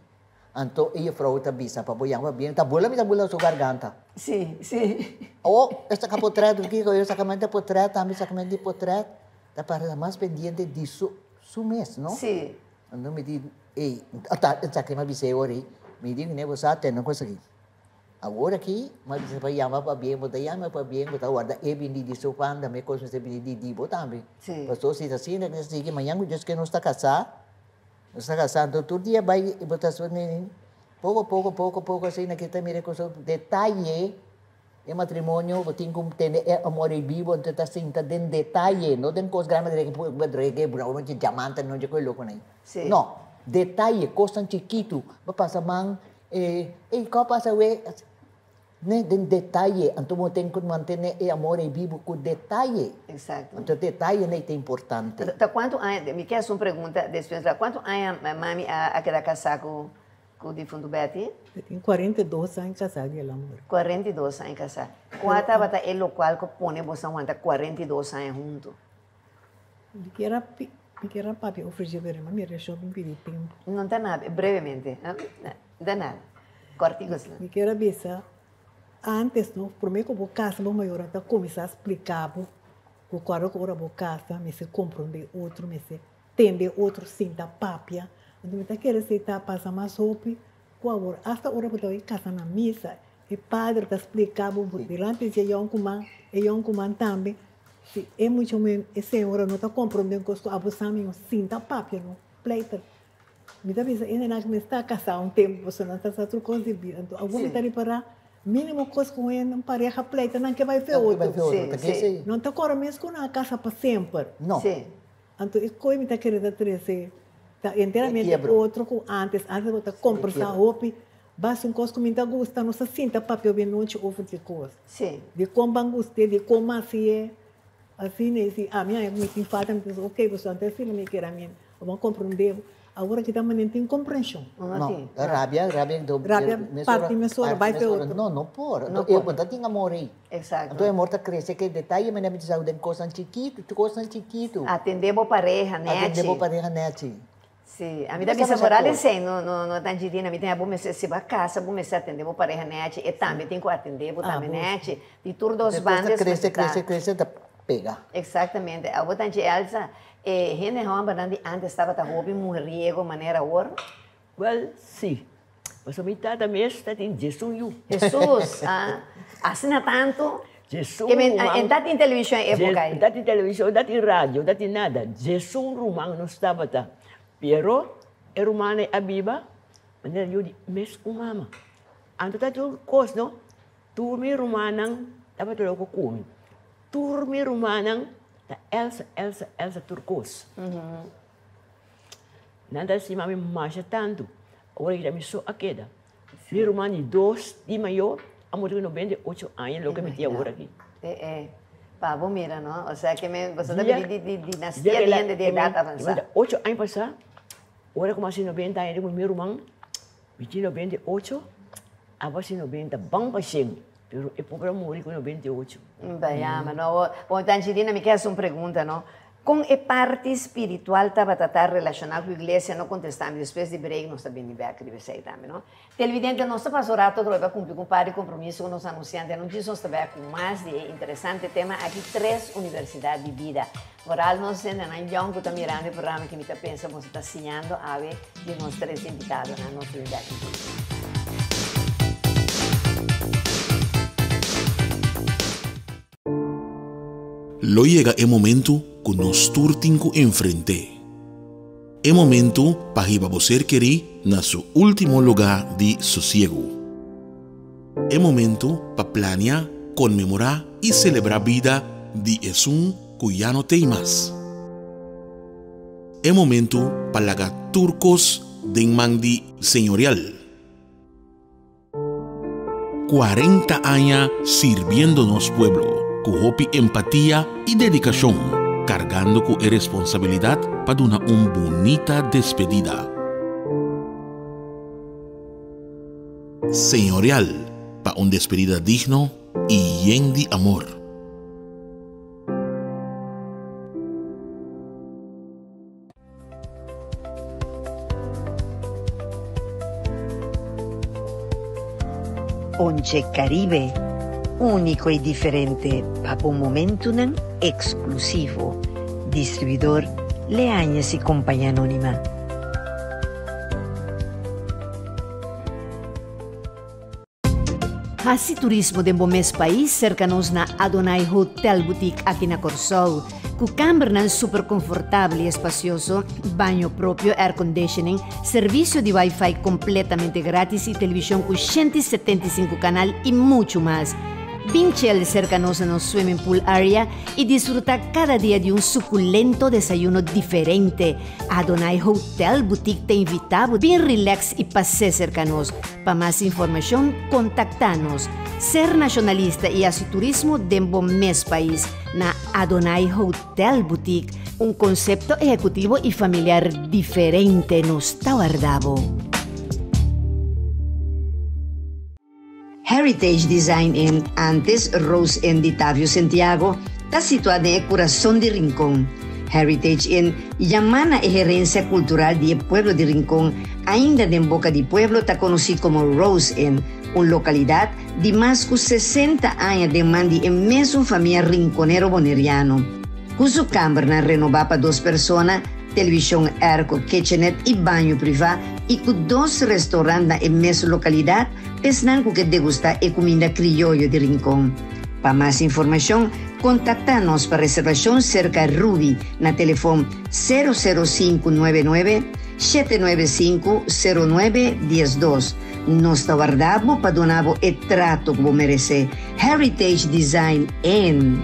Então, eu falo outra bisa, para boiar bem, está bola sua garganta. Sim, sim. Ou, esta portreto aqui, eu sacamento portreto, também sacamento portreto, está para mais pendente disso, mês, não? Sim. Então, me diz, ei, essa que me disse agora, me diz, né, você tem uma coisa aqui. Agora aqui, mas você vai chamar para bem, botar guarda, e bem de seu pai, também coisa você bem de dibo também. Sim. Pastor, se assim, né, que amanhã, Deus que não está casado, está casando, todo dia vai botar sua menina. Pouco, assim, naquele mire com detalhe, o matrimônio, tem como ter amor vivo, então está assim, está dentro detalhe, não tem coisa grande, que não de diamante, não de coisa louca, nem. Não, detalhe, coisa chiquito, vai passar mão, qual passa, né, de detalhe, então tem que manter o amor vivo com detalhe. Exato. Então, detalhe é importante. Quanto anos, me quer uma pergunta, quanto anos a mami a quedar casada com o defunto Betty? Eu tenho 42 anos casado, ela amor. 42 anos casada. Qual estava o local que põe você aguenta 42 anos junto? Me quer papi oferecer para mim, me shopping pedir tempo. Não tem nada, brevemente, não dá nada. Cortigos. Me quer avisar. Antes, não, primeiro que eu vou casa, vou maior, até começar a explicar, o qual hora vou casa, me se compreender outro, me se entender outro, sim, da papia. Então, me quer aceitar, passa mais roupa, qual hasta hora eu ir casa na missa, o padre está explicando, delante de eu comando também, se é muito menos, a senhora não está compreendendo com a você, sim, da papia, não, pleita. Me dá visa, ainda não está casado um tempo, você não está tudo concebido, então, alguma está para mínimo coisa com ele, não pareja pleita, não que vai ver outro. Sim. Não está agora mesmo com a casa para sempre. Não. Sim. Então, isso que me está querendo trazer, está inteiramente outro que antes de você comprar roupa, basta uma coisa que me gusta, não se sinta papel bem noite ou de coisa. Sim. De como gostei, de como assim a minha me tem falta, me diz, ok, você não tem filho, me quer a minha, vamos compreender. Agora que também não tem compreensão. Não, rabia, parte mesura, vai ver outro. Não pode. Eu vou ter amor aí. Exato. Então, amor está crescendo, que detalhe, mas não me diz, tem coisa chiquito. Atender a pareja, né? Atender a pareja, né? Sim, a minha bisa moral é assim, no Tangerina, a minha tem a bom se vai casa, bom se atender a pareja, né? E também tem que atender a também, né? De todos os bandos. Cresce, pega. Exatamente. A boa tanto Elsa, gente antes estava a roupa murriego maneira agora? Well, sim. Mas a mitad mesmo está em Jesus. Jesus, assina tanto. Jesus. Está em televisão época aí. Está em televisão, está em rádio, está em nada. Jesus romano não estava tá. Pero, é romano a Bíblia, mas eu disse, mas mama. Anto está tudo coisa, não? Turmi romano, estava tudo com come. Turmi romano, tá Elsa turcos. Nada assim, mami, marcha tanto. Agora que me sou a queda. Mi romano, 2 de maio, a morrer 98 anos, logo que me tinha agora aqui. Pavo, mira, não? Ou seja, que você também de dinastia de idade avançada. 8 anos passados, agora como assim 90 anos, com meu irmão, me tinha 98, agora assim 90, bom para sempre. Pero é pobre morrer com 98. Bem, mas não, bom, Tangerina, me quer uma pergunta, não? Com a parte espiritual estava tratar relacionado com a igreja, não contestamos, depois de break nós também me vai escrever também, não? Televidente, nosso pastorato vai cumprir com o compromisso com os anunciantes, não diz nós também com mais de interessante tema aqui 3 universidades de vida. Moral nós sendo na Young, que está mirando o programa que me está pensando, está assinando a ver de nós 3 invitados na nossa unidade de vida. Lo llega el momento que nos turtinco enfrente. El momento para que você querer na su último lugar de sosiego. El momento para planear, conmemorar y celebrar vida de Jesús que ya no tem más. El momento para lagar turcos de mandi señorial. 40 años sirviéndonos pueblo. Con empatía y dedicación, cargando con responsabilidad para una bonita despedida. Señorial, para una despedida digno y llena de amor. Once Caribe. Único y diferente para un momento exclusivo. Distribuidor Leañas y Compañía Anónima. Hasi turismo de Bomes país cercanos na Adonai Hotel Boutique aqui na Corsol. Com câmara super confortável e espacioso, banho próprio, air conditioning, serviço de Wi-Fi completamente grátis e televisão com 175 canal e muito mais. Pinchel cercanos en el swimming pool area y disfruta cada día de un suculento desayuno diferente. Adonai Hotel Boutique te invitamos bien relax y pase cercanos. Para más información, contactanos. Ser nacionalista y hacer turismo de mes país na Adonai Hotel Boutique. Un concepto ejecutivo y familiar diferente nos está guardado. Heritage Design Inn, antes Rose Inn de Tavio Santiago, está situada en el corazón de Rincón. Heritage Inn llama a gerencia cultural del pueblo de Rincón, ainda en boca de pueblo está conocido como Rose Inn, una localidad de más de 60 años de mandi en mesmo familia rinconero boneriano. Cuyo cámara renovada para 2 personas, televisión airco, kitchenette y baño privado, y con 2 restaurantes en mesma localidad, pensando que degusta e comida criollo de Rincón. Para más información, contactanos para reservación cerca de Ruby, na teléfono 00599 795 0912. Nos guardamos para donar el trato que merece. Heritage Design Inn.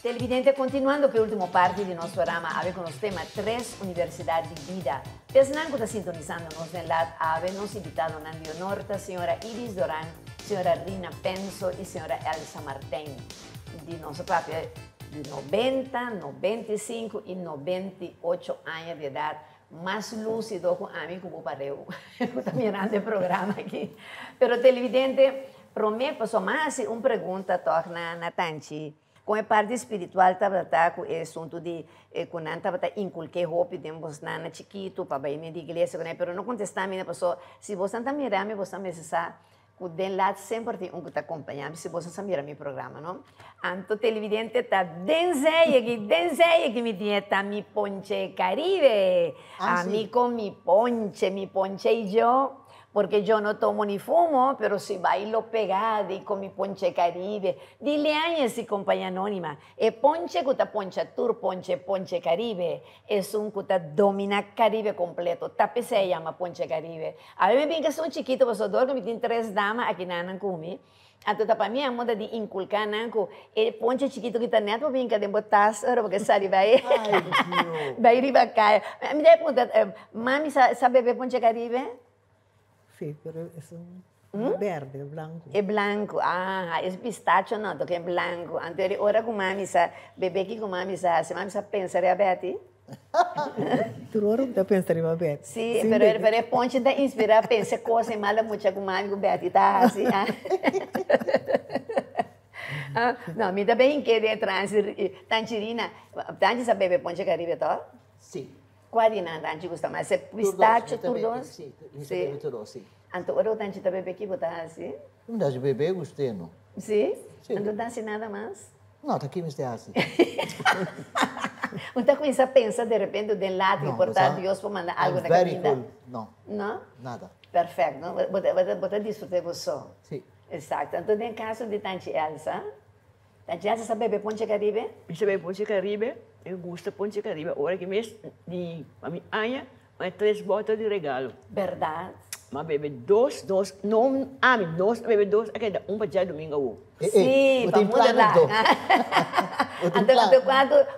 Televidente, continuando por última parte de nuestro programa, AVE con los temas 3 Universidades de Vida. Pensando que está sintonizándonos en la AVE, nos invitaron a Nandio Norte, señora Iris Dorán, señora Rina Penso y señora Elsa Martín, de nuestra papia de 90, 95 y 98 años de edad, más lúcido con a mí como pareo. Está mirando el programa aquí. Pero televidente, prometo, só mais uma pergunta torna na Tanchi. Com a parte espiritual, estava com o assunto de quando estava inculquei roupa de na chiquito para ir na igreja, mas não contestar a minha pessoa. Se você está mirando, você precisa o den lá sempre tem que tá acompanhando, se você mira meu programa, não? Anto televidente tá denseia que me tinha tá mi ponche Caribe. A mí con mi ponche y yo, porque yo no tomo ni fumo, pero si bailo pegada y con mi ponche Caribe. Dile a si compañía anónima. El ponche que poncha tour, ponche Caribe, es un que domina Caribe completo. Tape se llama ponche Caribe. A mí me piensa que son chiquitos, vosotros que me tienen 3 damas aquí nanan kumi. Então, para mim, a moda de inculcar, né? Que ponche chiquito que está neto, vem cá de botar, porque sabe, vai riba cai. Me dá pergunta, mami, sabe beber ponche Caribe? Sí, pero es un verde, blanco. É blanco. Ah, é pistacho não, porque é blanco. Antes, ora com mami, bebê aqui com mami, se mami pensaria bem, Tu ora da pensaria bem. Sim, pero é ponche da inspirar, pensa coisa mala muita com mami, com Betty, tá assim. Não, me dá bem que de tangerina. Tanti sabe beber ponche Caribe, tá? Sim. Qual é a tanti gosta mais? É pistacho, turdos? Sim, tudo sim. Então, ora o tanti tá bebê aqui, botar assim? Não dá de beber, gostei, não? Sim? Não dá assim nada mais? Não, tá aqui, mas é assim. Então começa a pensar de repente de lado importante Deus para mandar algo na comida. Cool. Não. Não? Nada. Perfeito, não? Bota desfrutar você. Sim. Exato. Então no caso de Tanti Elsa sabe beber ponche Caribe? Eu sabe ponche Caribe, eu gosto de ponche Caribe. Agora que mês de a minha anha, mas 3 botas de regalo. Verdade. Mas bebe 2, não, bebe 2, aquele para dia domingo. Sim, para mudar. Então,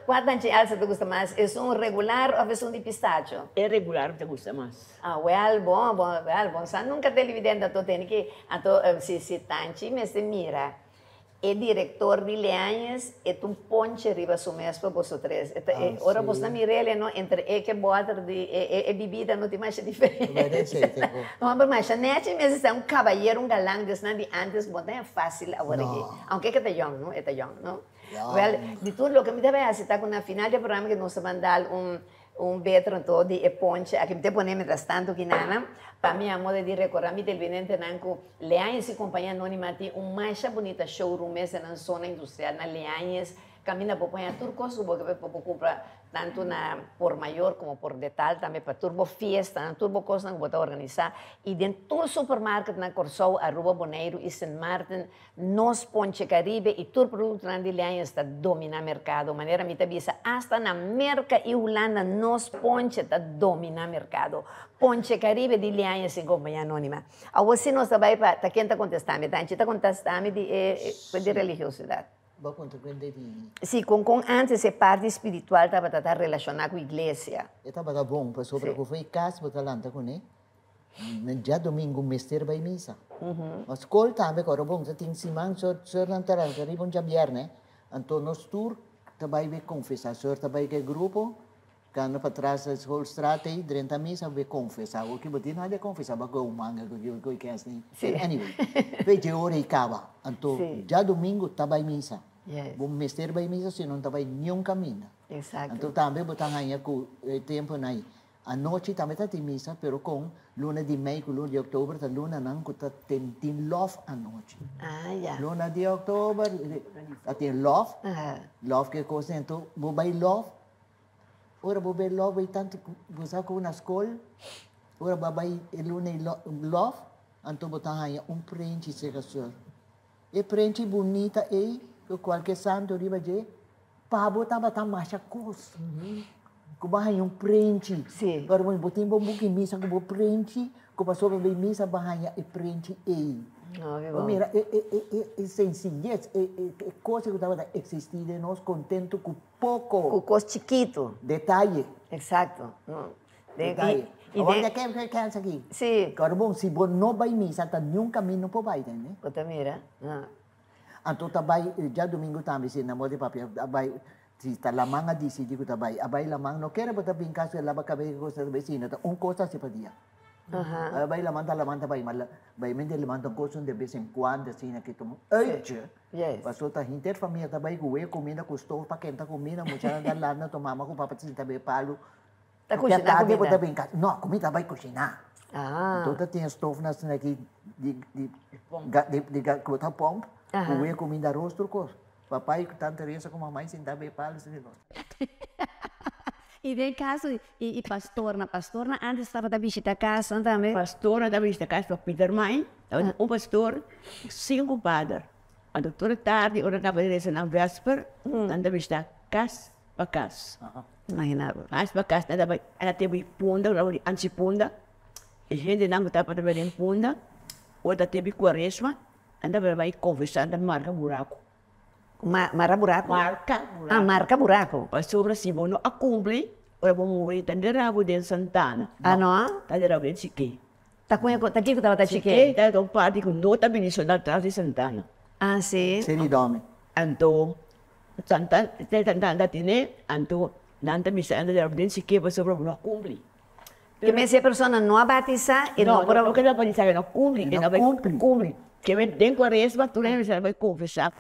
qual Tanti Elsa te gosta mais? É um regular ou é um de pistacho? É regular que te gosta mais. Ah, bom. Só nunca televidente, então tem que, se Tanti me se mira, é diretor de Leanhas, é ponche riba su mês para vocês. Ora, você mira não entre que bota de bebida não tem mais diferença. Mas a net mesmo é cavalheiro, galã, de antes, bota é fácil agora aqui. Aunque é young, não? É young, não? Well, de tudo o que me deve está com na final do programa que nós vamos dar vetro todo de ponche, aqui me te ponemos mientras tanto que nada, para mim a moda de recordar mi televidente nanco Leanhas e companhia anônima tem mais bonita showroom essa na zona industrial na Leanhas, camina por ponha turcos, porque por comprar tanto na por maior como por detalhe também para turbo fiesta, turbo coisa que botar organizar e dentro do supermercado na Corsou, Aruba Boneiro e St. Martin, nós Ponche Caribe e todo produto na Leanhas está domina mercado, maneira me avisa hasta na América e Holanda nós Ponche está domina mercado. Ponche Caribe de Leanhas em companhia anônima. A você nós também para quem está contestando, tá? Está contestando de religiosidade. Sim, com antes a parte espiritual estava relacionada com a igreja. Estava bom, pessoal, porque eu fui em casa, eu estava com ele. No dia domingo, o mestre vai missa. Mas escola também, agora bom, você tem simão, só não terá, arriba um dia viernes. Então, nós tour, também vai confessar, só também que grupo, quando para trás da escola estrada, e durante a missa vai confessar. O que você não é confessar, vai com o manga, com o que é assim. Anyway, vai de hora e acaba. Então, dia domingo, também missa. O mestre vai missa, se não também nenhum caminho. Exato. Então, também botar aí com o tempo aí. A noite também está em missa, pero com luna de maio, luna de outubro, a luna não tem love à noite. Ah, já. Luna de outubro, tem love. Love que é coisa, então, vou vai love. Ora, vou vai love, vai tanto gostar com na escola. Ora, vai luna love, então botar aí prente secação. E prente bonita aí, que qualquer santo riba de, para botar marcha coisa. Que vai prente. Sim. Agora vou botar um pouquinho missa, que vou prente, que passou para ver missa, vai prente aí. Mira, é sencillez, é coisa que estava existindo, nós contento com pouco. Com coisa chiquito. Detalhe. Exato. Detalhe. Agora que é aqui? Sim. Agora bom, se você não vai missa, está nenhum caminho para vai, né? Você mira. Então, também, já domingo também, se namora de papel, vai. Si está la manga dice digo tabay abay la manga no quiere botar bien caso la vaca ve cosa de vecina un cosa se podía abay la manda bay mal bay mente le manda cosas de vez en cuando así na que tomo pasó ta interfamília tabay que comida custou para quem tá comida mucha da lana tomamos com papacita be palo tá cozinhando botar bien caso no comida vai cozinhar Então tinha estofo na cena aqui de gota pompa, comer comida rosto com papai com tanta Teresa com mamãe sentar bem para assim nós. E de caso, e pastorna antes estava da visita a casa também? Pastorna da visita a casa para Peter Mãe, pastor, 5 padres. A doutora tarde, ora estava na véspera, anda visita casa para casa. Imaginava. Casa para casa, ela teve punda, antipunda, e gente não estava trabalhando em punda, outra teve quaresma, anda vai conversar, anda marca buraco. Marca buraco? Marca buraco. Ah, marca buraco. Pastor assim, não a cumpre, ora vamos morrer, tá de rabo de Santana. Ah, não? Tá de rabo de Chique. Tá com aqui que tava da Chique? Chique, tá de um parte com nota bendicional atrás de Santana. Ah, sim. Seridome. Então, Santana tiene, então, nanta misa anda de rabo de Chique, pastor não a cumpre. Que me se a pessoa não a batizar e não não que não pode saber, não cumpre, não vai cumpre. Que vem dentro da quaresma, tu lembra, você vai confessar.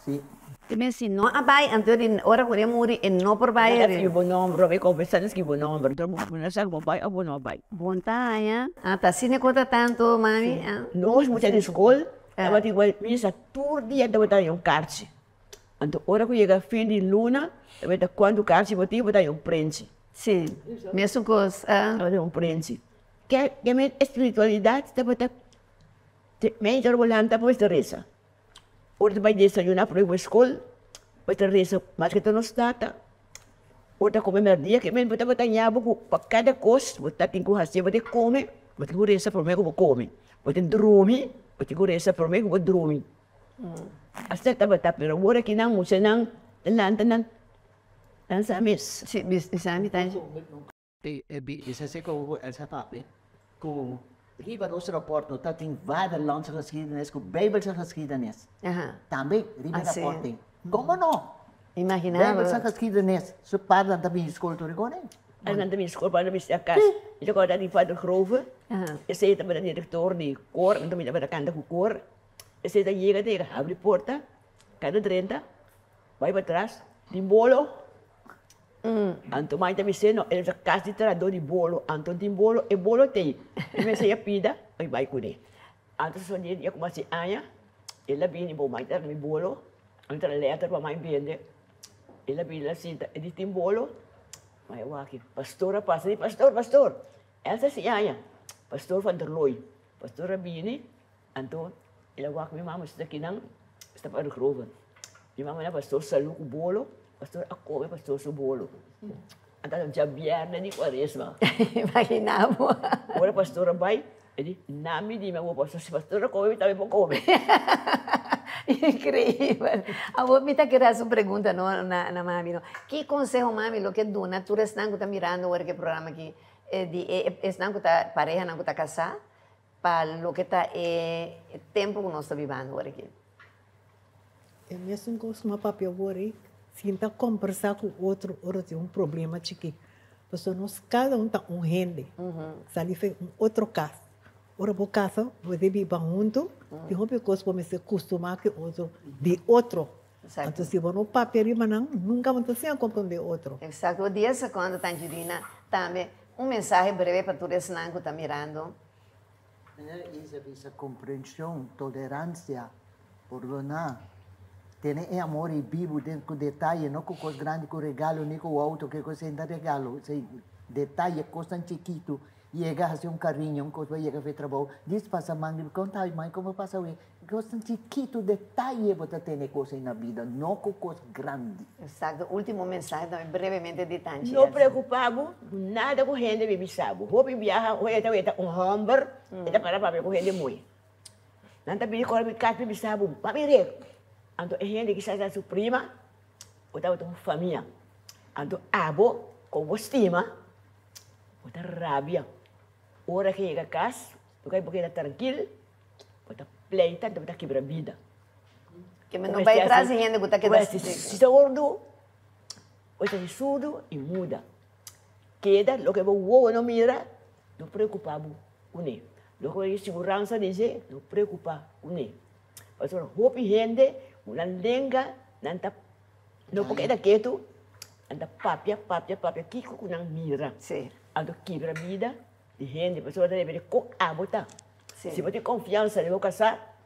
Sim. Que me se não a vai, então ora quando morrer e não por vai. Que bom nome, vai confessar, que bom nome, então não sabe como vai, ou não vai. Bom tá, hein? Ah, tá, se não conta tanto, mami. Nós, muitas de escola, ela digo, missa, todo dia deve estar em um cárcere. Então, hora que chega fim de luna, deve estar quando o cárcere vai estar em um prende. Sim, mesmo coisa. Deve um prende. Que a espiritualidade deve estar meio trabalhando depois da reza. Outra vai desayunar para a escola, vai ter reza, mas que tu não está. Outra come merdia, que mesmo vai estar para cada coisa, vai estar com racia, vai ter comer, vai ter reza para mim que vou comer. Vai ter dormir, vai ter reza para mim que vou dormir. Assim está vai estar, pero agora que não, você não sabes. Sim, sabe, tá? Isso é como essa papo, com riba do rapport, no tá tem várias lanças geschiedenis, com Bijbelse geschiedenis. Também riba rapport. Como não? Imaginava. Bijbelse geschiedenis, ze parlam também escola todo agora. En dan de school, para de casa. Ik ga dat die vader Grove. Je zei dat met de directeur die koor, en dan met de kant de koor. Je zei dat je tegen abre porta, cada 30, vai para trás, de bolo. Anto mais também sei não, eles a casa de trabalhador de bolo, anto de bolo e bolo tem. E me sei a pida, aí vai com ele. Anto só dia dia como assim aia, ele vem e bom mais também bolo, anto a letra para mais vende. Ele vem assim, ele tem bolo. Mas eu aqui, pastora passa, pastor. Essa se aia, pastor van der Looy, pastora Bini, então ele vai com minha mamãe está aqui não, está para o Grove. Minha mamãe é pastor salu com bolo, pastor acome pastor su bolo. Então já viernes de quaresma. Imaginava. Agora pastora vai, ele nami de meu pastor, se pastora come também vou comer. Incrível. Agora me está querendo uma pergunta na mami. No? Que conselho mami lo que dona? Tu estás está mirando o que programa aqui estão está pareja não está casada para lo que está tempo que nós está vivendo aqui. É mesmo que uma papel agora, se está conversar com outro, ora tem um problema aqui. Porque nós cada um está um rende. Sali fez um outro caso. Ora, por casa, você vive junto, tem uma coisa para se acostumar com outro, de outro. Exacto. Então, se você não papel, nunca você compreender outro. Exato. O dia segundo, Tangerina, também mensagem breve para tu que está mirando. Essa compreensão, tolerância, perdonar, ter amor e vivo com detalhe, não com coisa grande, com regalo, nem com auto, que coisa ainda regalo. Detalhe, coisa chiquito. Chega a ser um carrinho, coisa chega a ver trabalho. Diz passa mangue, conta mãe como passa o coisa chiquito, detalhe você tem coisa na vida, não com coisa grande. Exato. Último mensagem também brevemente de Tanchi. Não preocupado, nada com gente bebe sabe. Roupa viaja, hoje está hamburger, está para com gente muito. Não está pedindo que casa bebe sabe, para me ver. Então, gente que está sua prima, ou está com família. Então, abo, com estima, ou está rabia. Ora que chega a casa, tu vai porque está tranquilo, está pleita, então está quebra vida. Que não vai trazer gente que está quebrando. Se está gordo, está surdo e muda. Queda, lo que vou não mira, não preocupado com ele. Lo que a segurança diz, não preocupa com ele. Mas roupa e gente, uma lenga, não porque está quieto, anda papia, que não mira. Sim. Ando quebra vida, de gente, pessoa deve com a botar. Se você tem confiança de vou casar,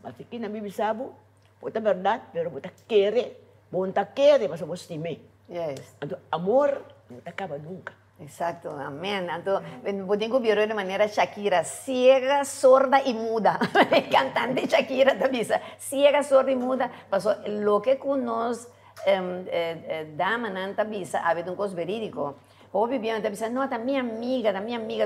mas aqui na minha bisabo, bota verdade, pero bota querer, bota querer, mas você estima. Então, amor não acaba nunca. Exacto, amén. Entonces, podemos ver de manera Shakira, ciega, sorda y muda. Cantante Shakira también, ciega, sorda y muda. Pasó lo que nos da mananta visa, ha habido un cosa verídico. O viviendo, te dice, no, está mi amiga,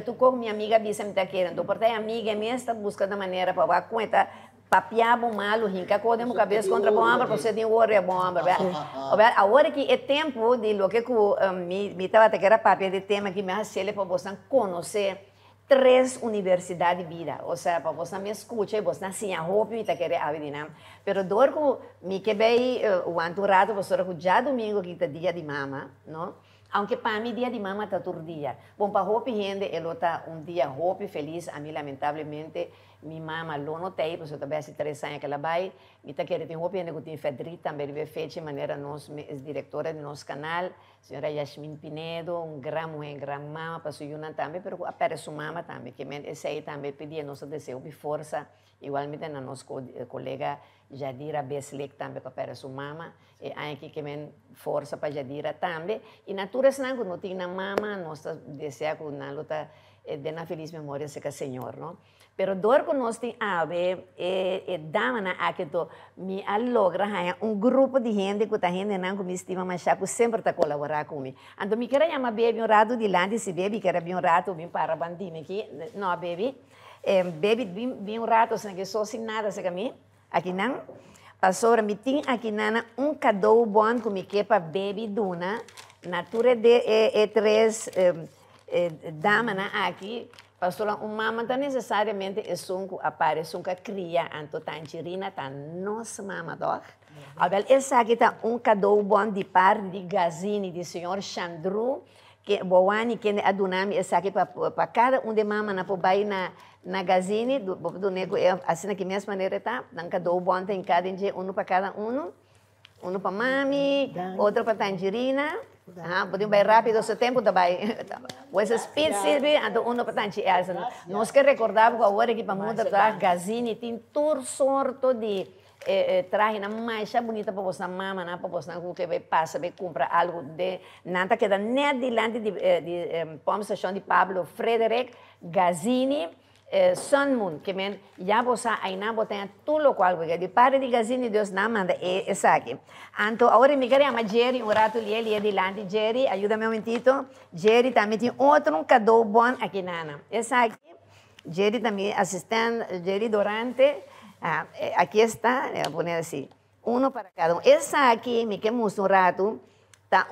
tú con mi amiga visa me está queriendo, porque es amiga, me está buscando manera para dar cuenta, papiaba malo, rinca com cabeça contra a bomba, você tem hora a bomba. Agora que é tempo de lo que me estava que era papel de tema que me hace para você conhecer 3 universidades de vida. Ou seja, para você me escutar, você assim, a roupa me está querendo abrir. Pero dorco me quebrei o anturado, você já domingo que está dia de mama, não? Aunque para mim dia de mama está todo dia. Bom, para roupa gente, ela está dia roupa feliz. A mim, lamentavelmente, minha mama não notei, porque eu também há 3 anos que ela vai. Me está querendo roupa gente que tem Fedrita, também ele feito de maneira nós, diretora do nosso canal, senhora Yasmin Pinedo, gran mulher, gran mama, para sua Yuna também, mas aparece sua mama também, que esse aí também pedia nosso desejo de força, igualmente na nossa colega Jadira Beslek também para aparece sua mama, e aí que força para Jadira também, e naturas não tem na mama, nós desejamos na luta de na feliz memória se que Senhor, não? Pero dor que nós tem ave dá na aqui to me alogra grupo de gente que tá gente não que me estima mas que sempre tá colaborar comigo. Então me queria chamar baby rato de lá se baby quer vir rato vim para bandime aqui, não baby, baby vim rato sem que só sem nada se mim aqui não. Passou me tem aqui nana cadeau bom que me quer para baby duna, natura de 3 dama na aqui. Pastor, mama não necessariamente é sunco aparece sunca cria anto tangerina tá nossa mama dor. Agora essa aqui tá cadeau bom de par de gazini de senhor Chandru que boani que adunami essa aqui para cada de mama na pobai na gazini do nego é assim aqui mesma maneira tá dan cadeau bom tem cada dia para cada um para mami, outro para tangerina. Podemos vai rápido esse tempo também. Esse speed serve, então para tangerina. Nós que recordava que agora que para mudar para gazini tem todo sorto de traje na mais bonita para você mama, para você que vai passar, vai comprar algo de nada que dá nem diante de Pommes de Pablo Frederick Gazini. Sun Moon, que já você aí não botar tudo o qual porque de parte de gazini Deus não manda essa aqui. Então agora me queria chamar Jerry um rato ele é de lá de Jerry, ajuda-me um momentito. Jerry também tem outro cadeau bom aqui nana. Essa aqui, Jerry também assistente, Jerry Durante, aqui está, vou poner assim, para cada Essa aqui me quer mostrar um rato, tá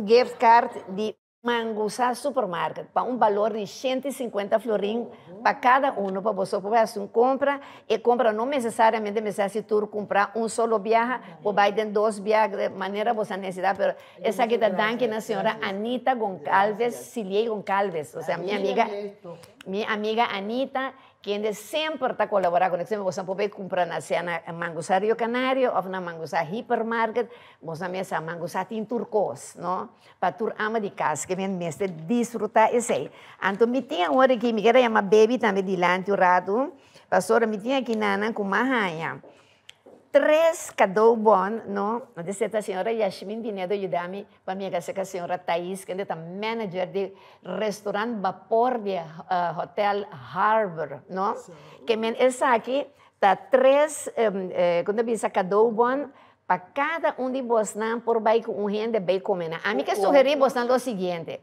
gift card de Mangusa Supermarket, para valor de 150 florim para cada para você poder fazer compra, e compra não necessariamente necessita tu comprar solo viaje, vai ter 2 viajes, de maneira você necessita, mas essa aqui está dando na senhora Anita Goncalves, Silvia Goncalves, ou seja, minha amiga Anita, que sempre está colaborando com você, você pode comprar na Mangusa Rio Canário ou na Mangusa Hypermarket, você mesmo Mangusa tem turcos, não? Para tu ama de casa, que mesmo desfrutar isso aí. Então, me tinha hora que me queria chamar baby também de lante o rato, pastora, me tinha aqui nana com uma rainha. 3 cadeau bom, não? Dessa a senhora Yasmin Pinedo ajudar-me para minha casa com a senhora Thais, que é manager de restaurante Vapor de Hotel Harbor, não? Que essa aqui tá 3, quando diz cadeau bom, para cada de vocês por vai com gente vai comer. A mim que sugerir vocês o seguinte,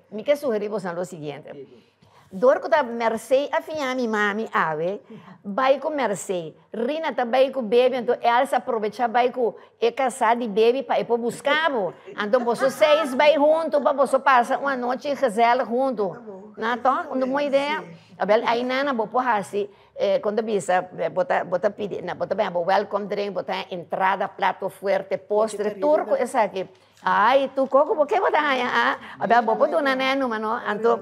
Dorco da Mercê, a minha mami ave, vai com Mercê, Rina também com bebê, então ela se aproveita, vai com casar de bebê para ir buscar, então você 6 vai junto, para você passar uma noite em Gisela junto, não é uma ideia? A ver, aí nana bopo assim, quando bisa, bota pedir, na bota bem, welcome drink, bota entrada, prato fuerte, postre, turco, essa aqui. Ai, tu coco, por que botar aí? A ver, bopo dona neno, mano, então,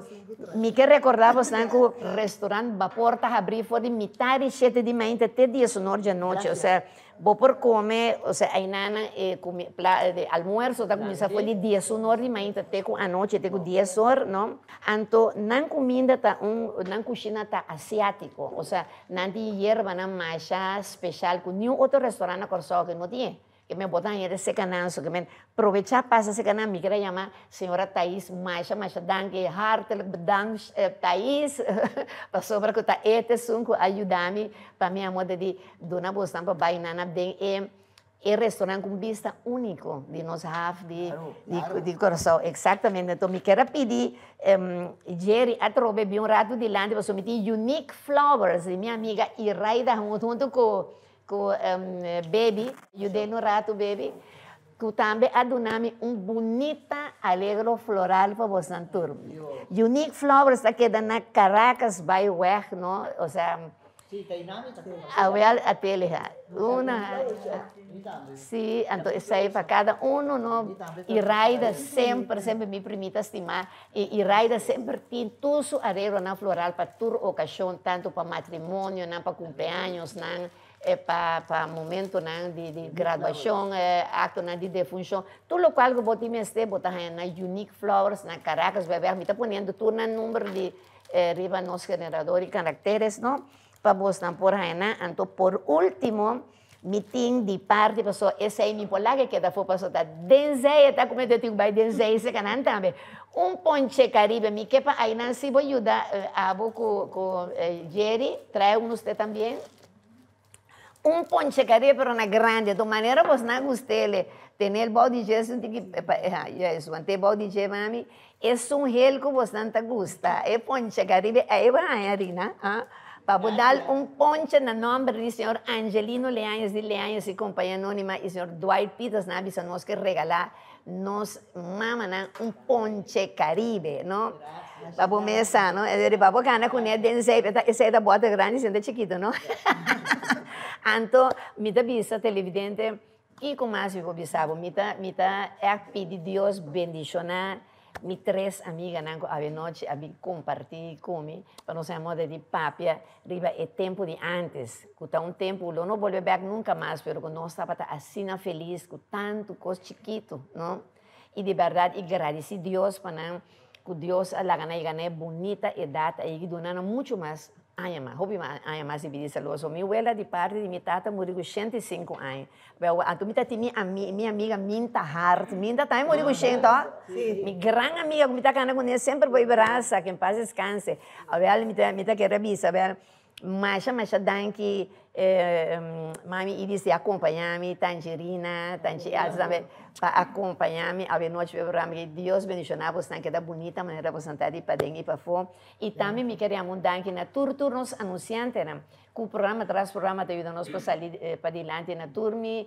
me que recordar você que o restaurante vapor tá abrir foi de metade sete de manhã até 10 horas da noite, ou seja, por comer, ou seja, aí nana de almoço tá começando foi de 10 horas de manhã até com a noite até com 10 horas, não? Então, não comida tá não cozinha tá asiático, ou seja, não tem erva, não massa especial com nenhum outro restaurante na Corsol que não tem. Que me botan aí esse canal, que me aproveitar passa esse canal, me queria chamar senhora Thais, mas danke, hartelijk bedankt, Thais, para sobre que tá este sunco ajudar-me para minha moda de dona Bostan para bainana bem e restaurante com vista único de nós have de Corsol, exatamente. Então me queria pedir Jerry a trobe bem rato de lá, para someter Unique Flowers, minha amiga Iraida junto com baby, ajudei no rato, baby, que também adunami bonita alegro floral para você turma. Unique Flowers aqui na Caracas, by Weg, não? Ou seja, a tele, sim, então isso aí para cada não? E Raida sempre me permite estimar, e Raida sempre tem tudo alegro na floral para toda ocasião, tanto para matrimônio, para cumpleaños, para momento de graduação, acto de defunção, tudo o qual que botei botar na Unique Flowers, na Caracas, vai ver, me está ponendo tudo no número de riba nos generadores e caracteres, não? Para botar por aí, então por último, meeting de parte, pessoal, esse aí me polar que queda foi passou da denzei, está comendo tipo vai denzei esse canal também, ponche caribe, me que para aí não se vou ajudar a com Jerry, traz você também. Ponche caribe pero na grande, de maneira você não gostele, ter el body Jason que isso, ante body J mami, é gel que você não gosta, ponche caribe aí vai aí, né? Para dar ponche no nome do senhor Angelino Leanhas de Leanhas e companhia anônima e senhor Dwight Peters, na bisa nós que regalar nos mama ponche caribe, não? Para começar, não? É de babo cana com ele denzei, esse é da bota grande, sendo chiquito, não? Então, me da bisa televidente e com mais eu bisabo, me é pedir Deus bendicionar mi três amigas nanco a noite a compartir comigo para não ser moda de papia riba é tempo de antes que tá tempo eu não vou voltar nunca mais pero que nós estava assim feliz com tanto coisa chiquito não e de verdade e agradecer Deus para não que Deus a ganha bonita e data e donando muito mais Ayama, hobby ayama si bidi saloso. Mi abuela de parte de mi tata muriu com 105 anos. Então mi tati minha amiga Minta Hart, Minta também muriu com 100, Mi grande amiga que mi tá cana com ela sempre foi braça, que em paz descanse. A ver, mi tá quer bisa, a ver, mas danke mami Iris de acompanhar-me, Tangerina, também para acompanhar-me, a noite que Deus bendicionar você que da bonita maneira você está de para dentro e para fora e também me queria mandar que na turnos anunciante né que o programa traz programa te ajuda nós para sair para adiante na turmi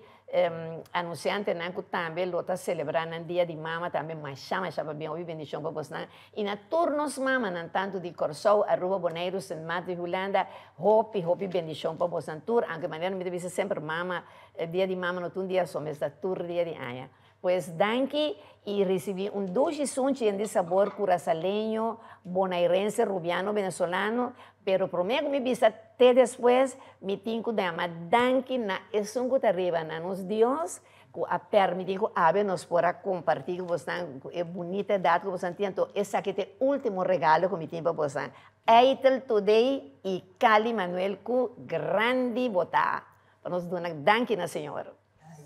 anunciante né que também lo está celebrando no dia de mama também mas chama bem ouvi bendição para você e na turnos mama não tanto de Corsol Aruba Boneiros San Mate Holanda hopi bendição para você tour, aunque maneira me deve sempre mama, dia de mama no um dia só, mas da tour dia de aia. Pues danke e recebi doce sunchi de sabor curaçaleño, bonairense, rubiano, venezolano, pero prometo me bisa te después me tinco de ama danke na esunco arriba na nos Dios que a permitir que a nos para compartir com você é bonita data que você tem então esse aqui é o último regalo que me tem para você Eitel Today e Cali Manuel com grande botar para nos dar danke na Senhor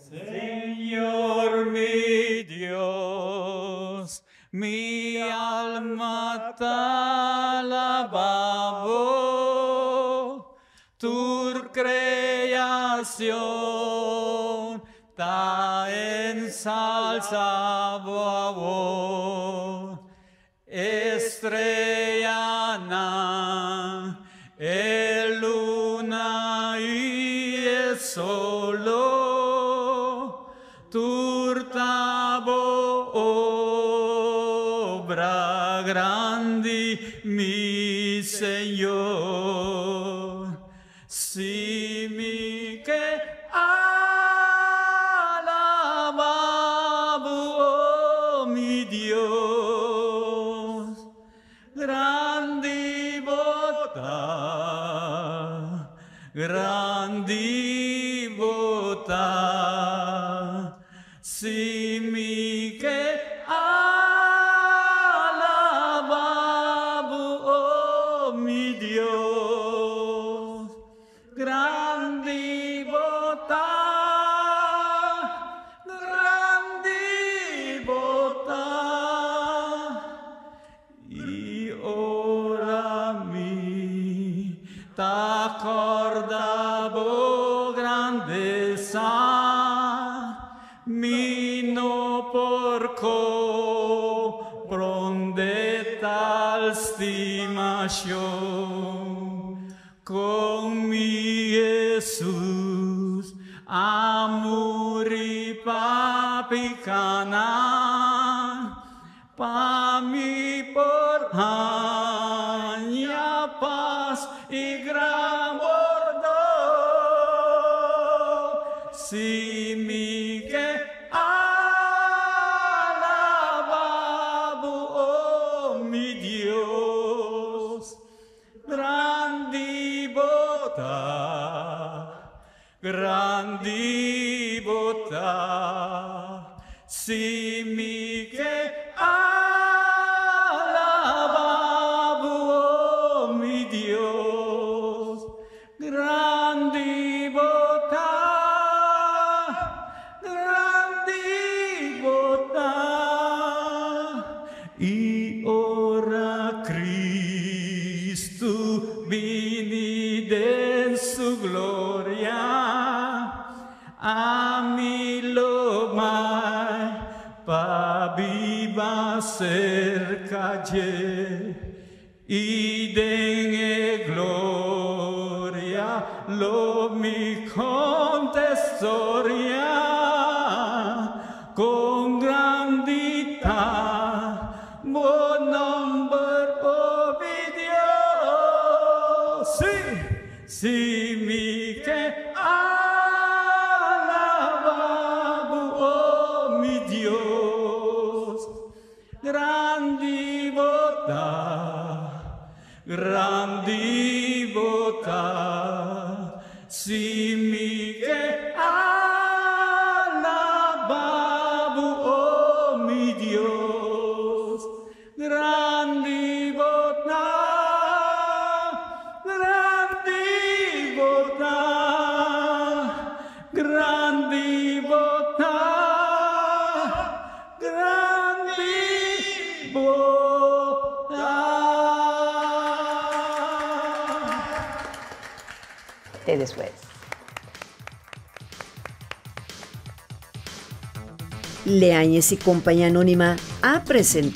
Señor mi Dios mi alma te alabó tu creación ta ensalzaba estrellana el luna y el solo turtabo obra grande mi Señor si mi que alababa, oh mi Dios, grandi bota, si mi que alababa, oh mi Dios, grandi bota, y ora mi t'accordavo grandezza, mi no porco prondetta stimación, con mi Jesús amori papicana, pa mi por aña paz y gran bordo, si mi que alababo, oh mi Dios, grandi bota, si mi que alababo, oh mi Dios, grandi bota, y ora Cristo vini en su gloria, a mi lo mai pa viva cerca y den gloria lo mi contestoria con grandità buon number of Dios, si mi che alababo, oh mi Dios, grandi bota, si mi che alababo, oh mi Dios, grandi bota, grandi bota, grandi bota, grandi bota. Después. Leáñez y Compañía Anónima ha presentado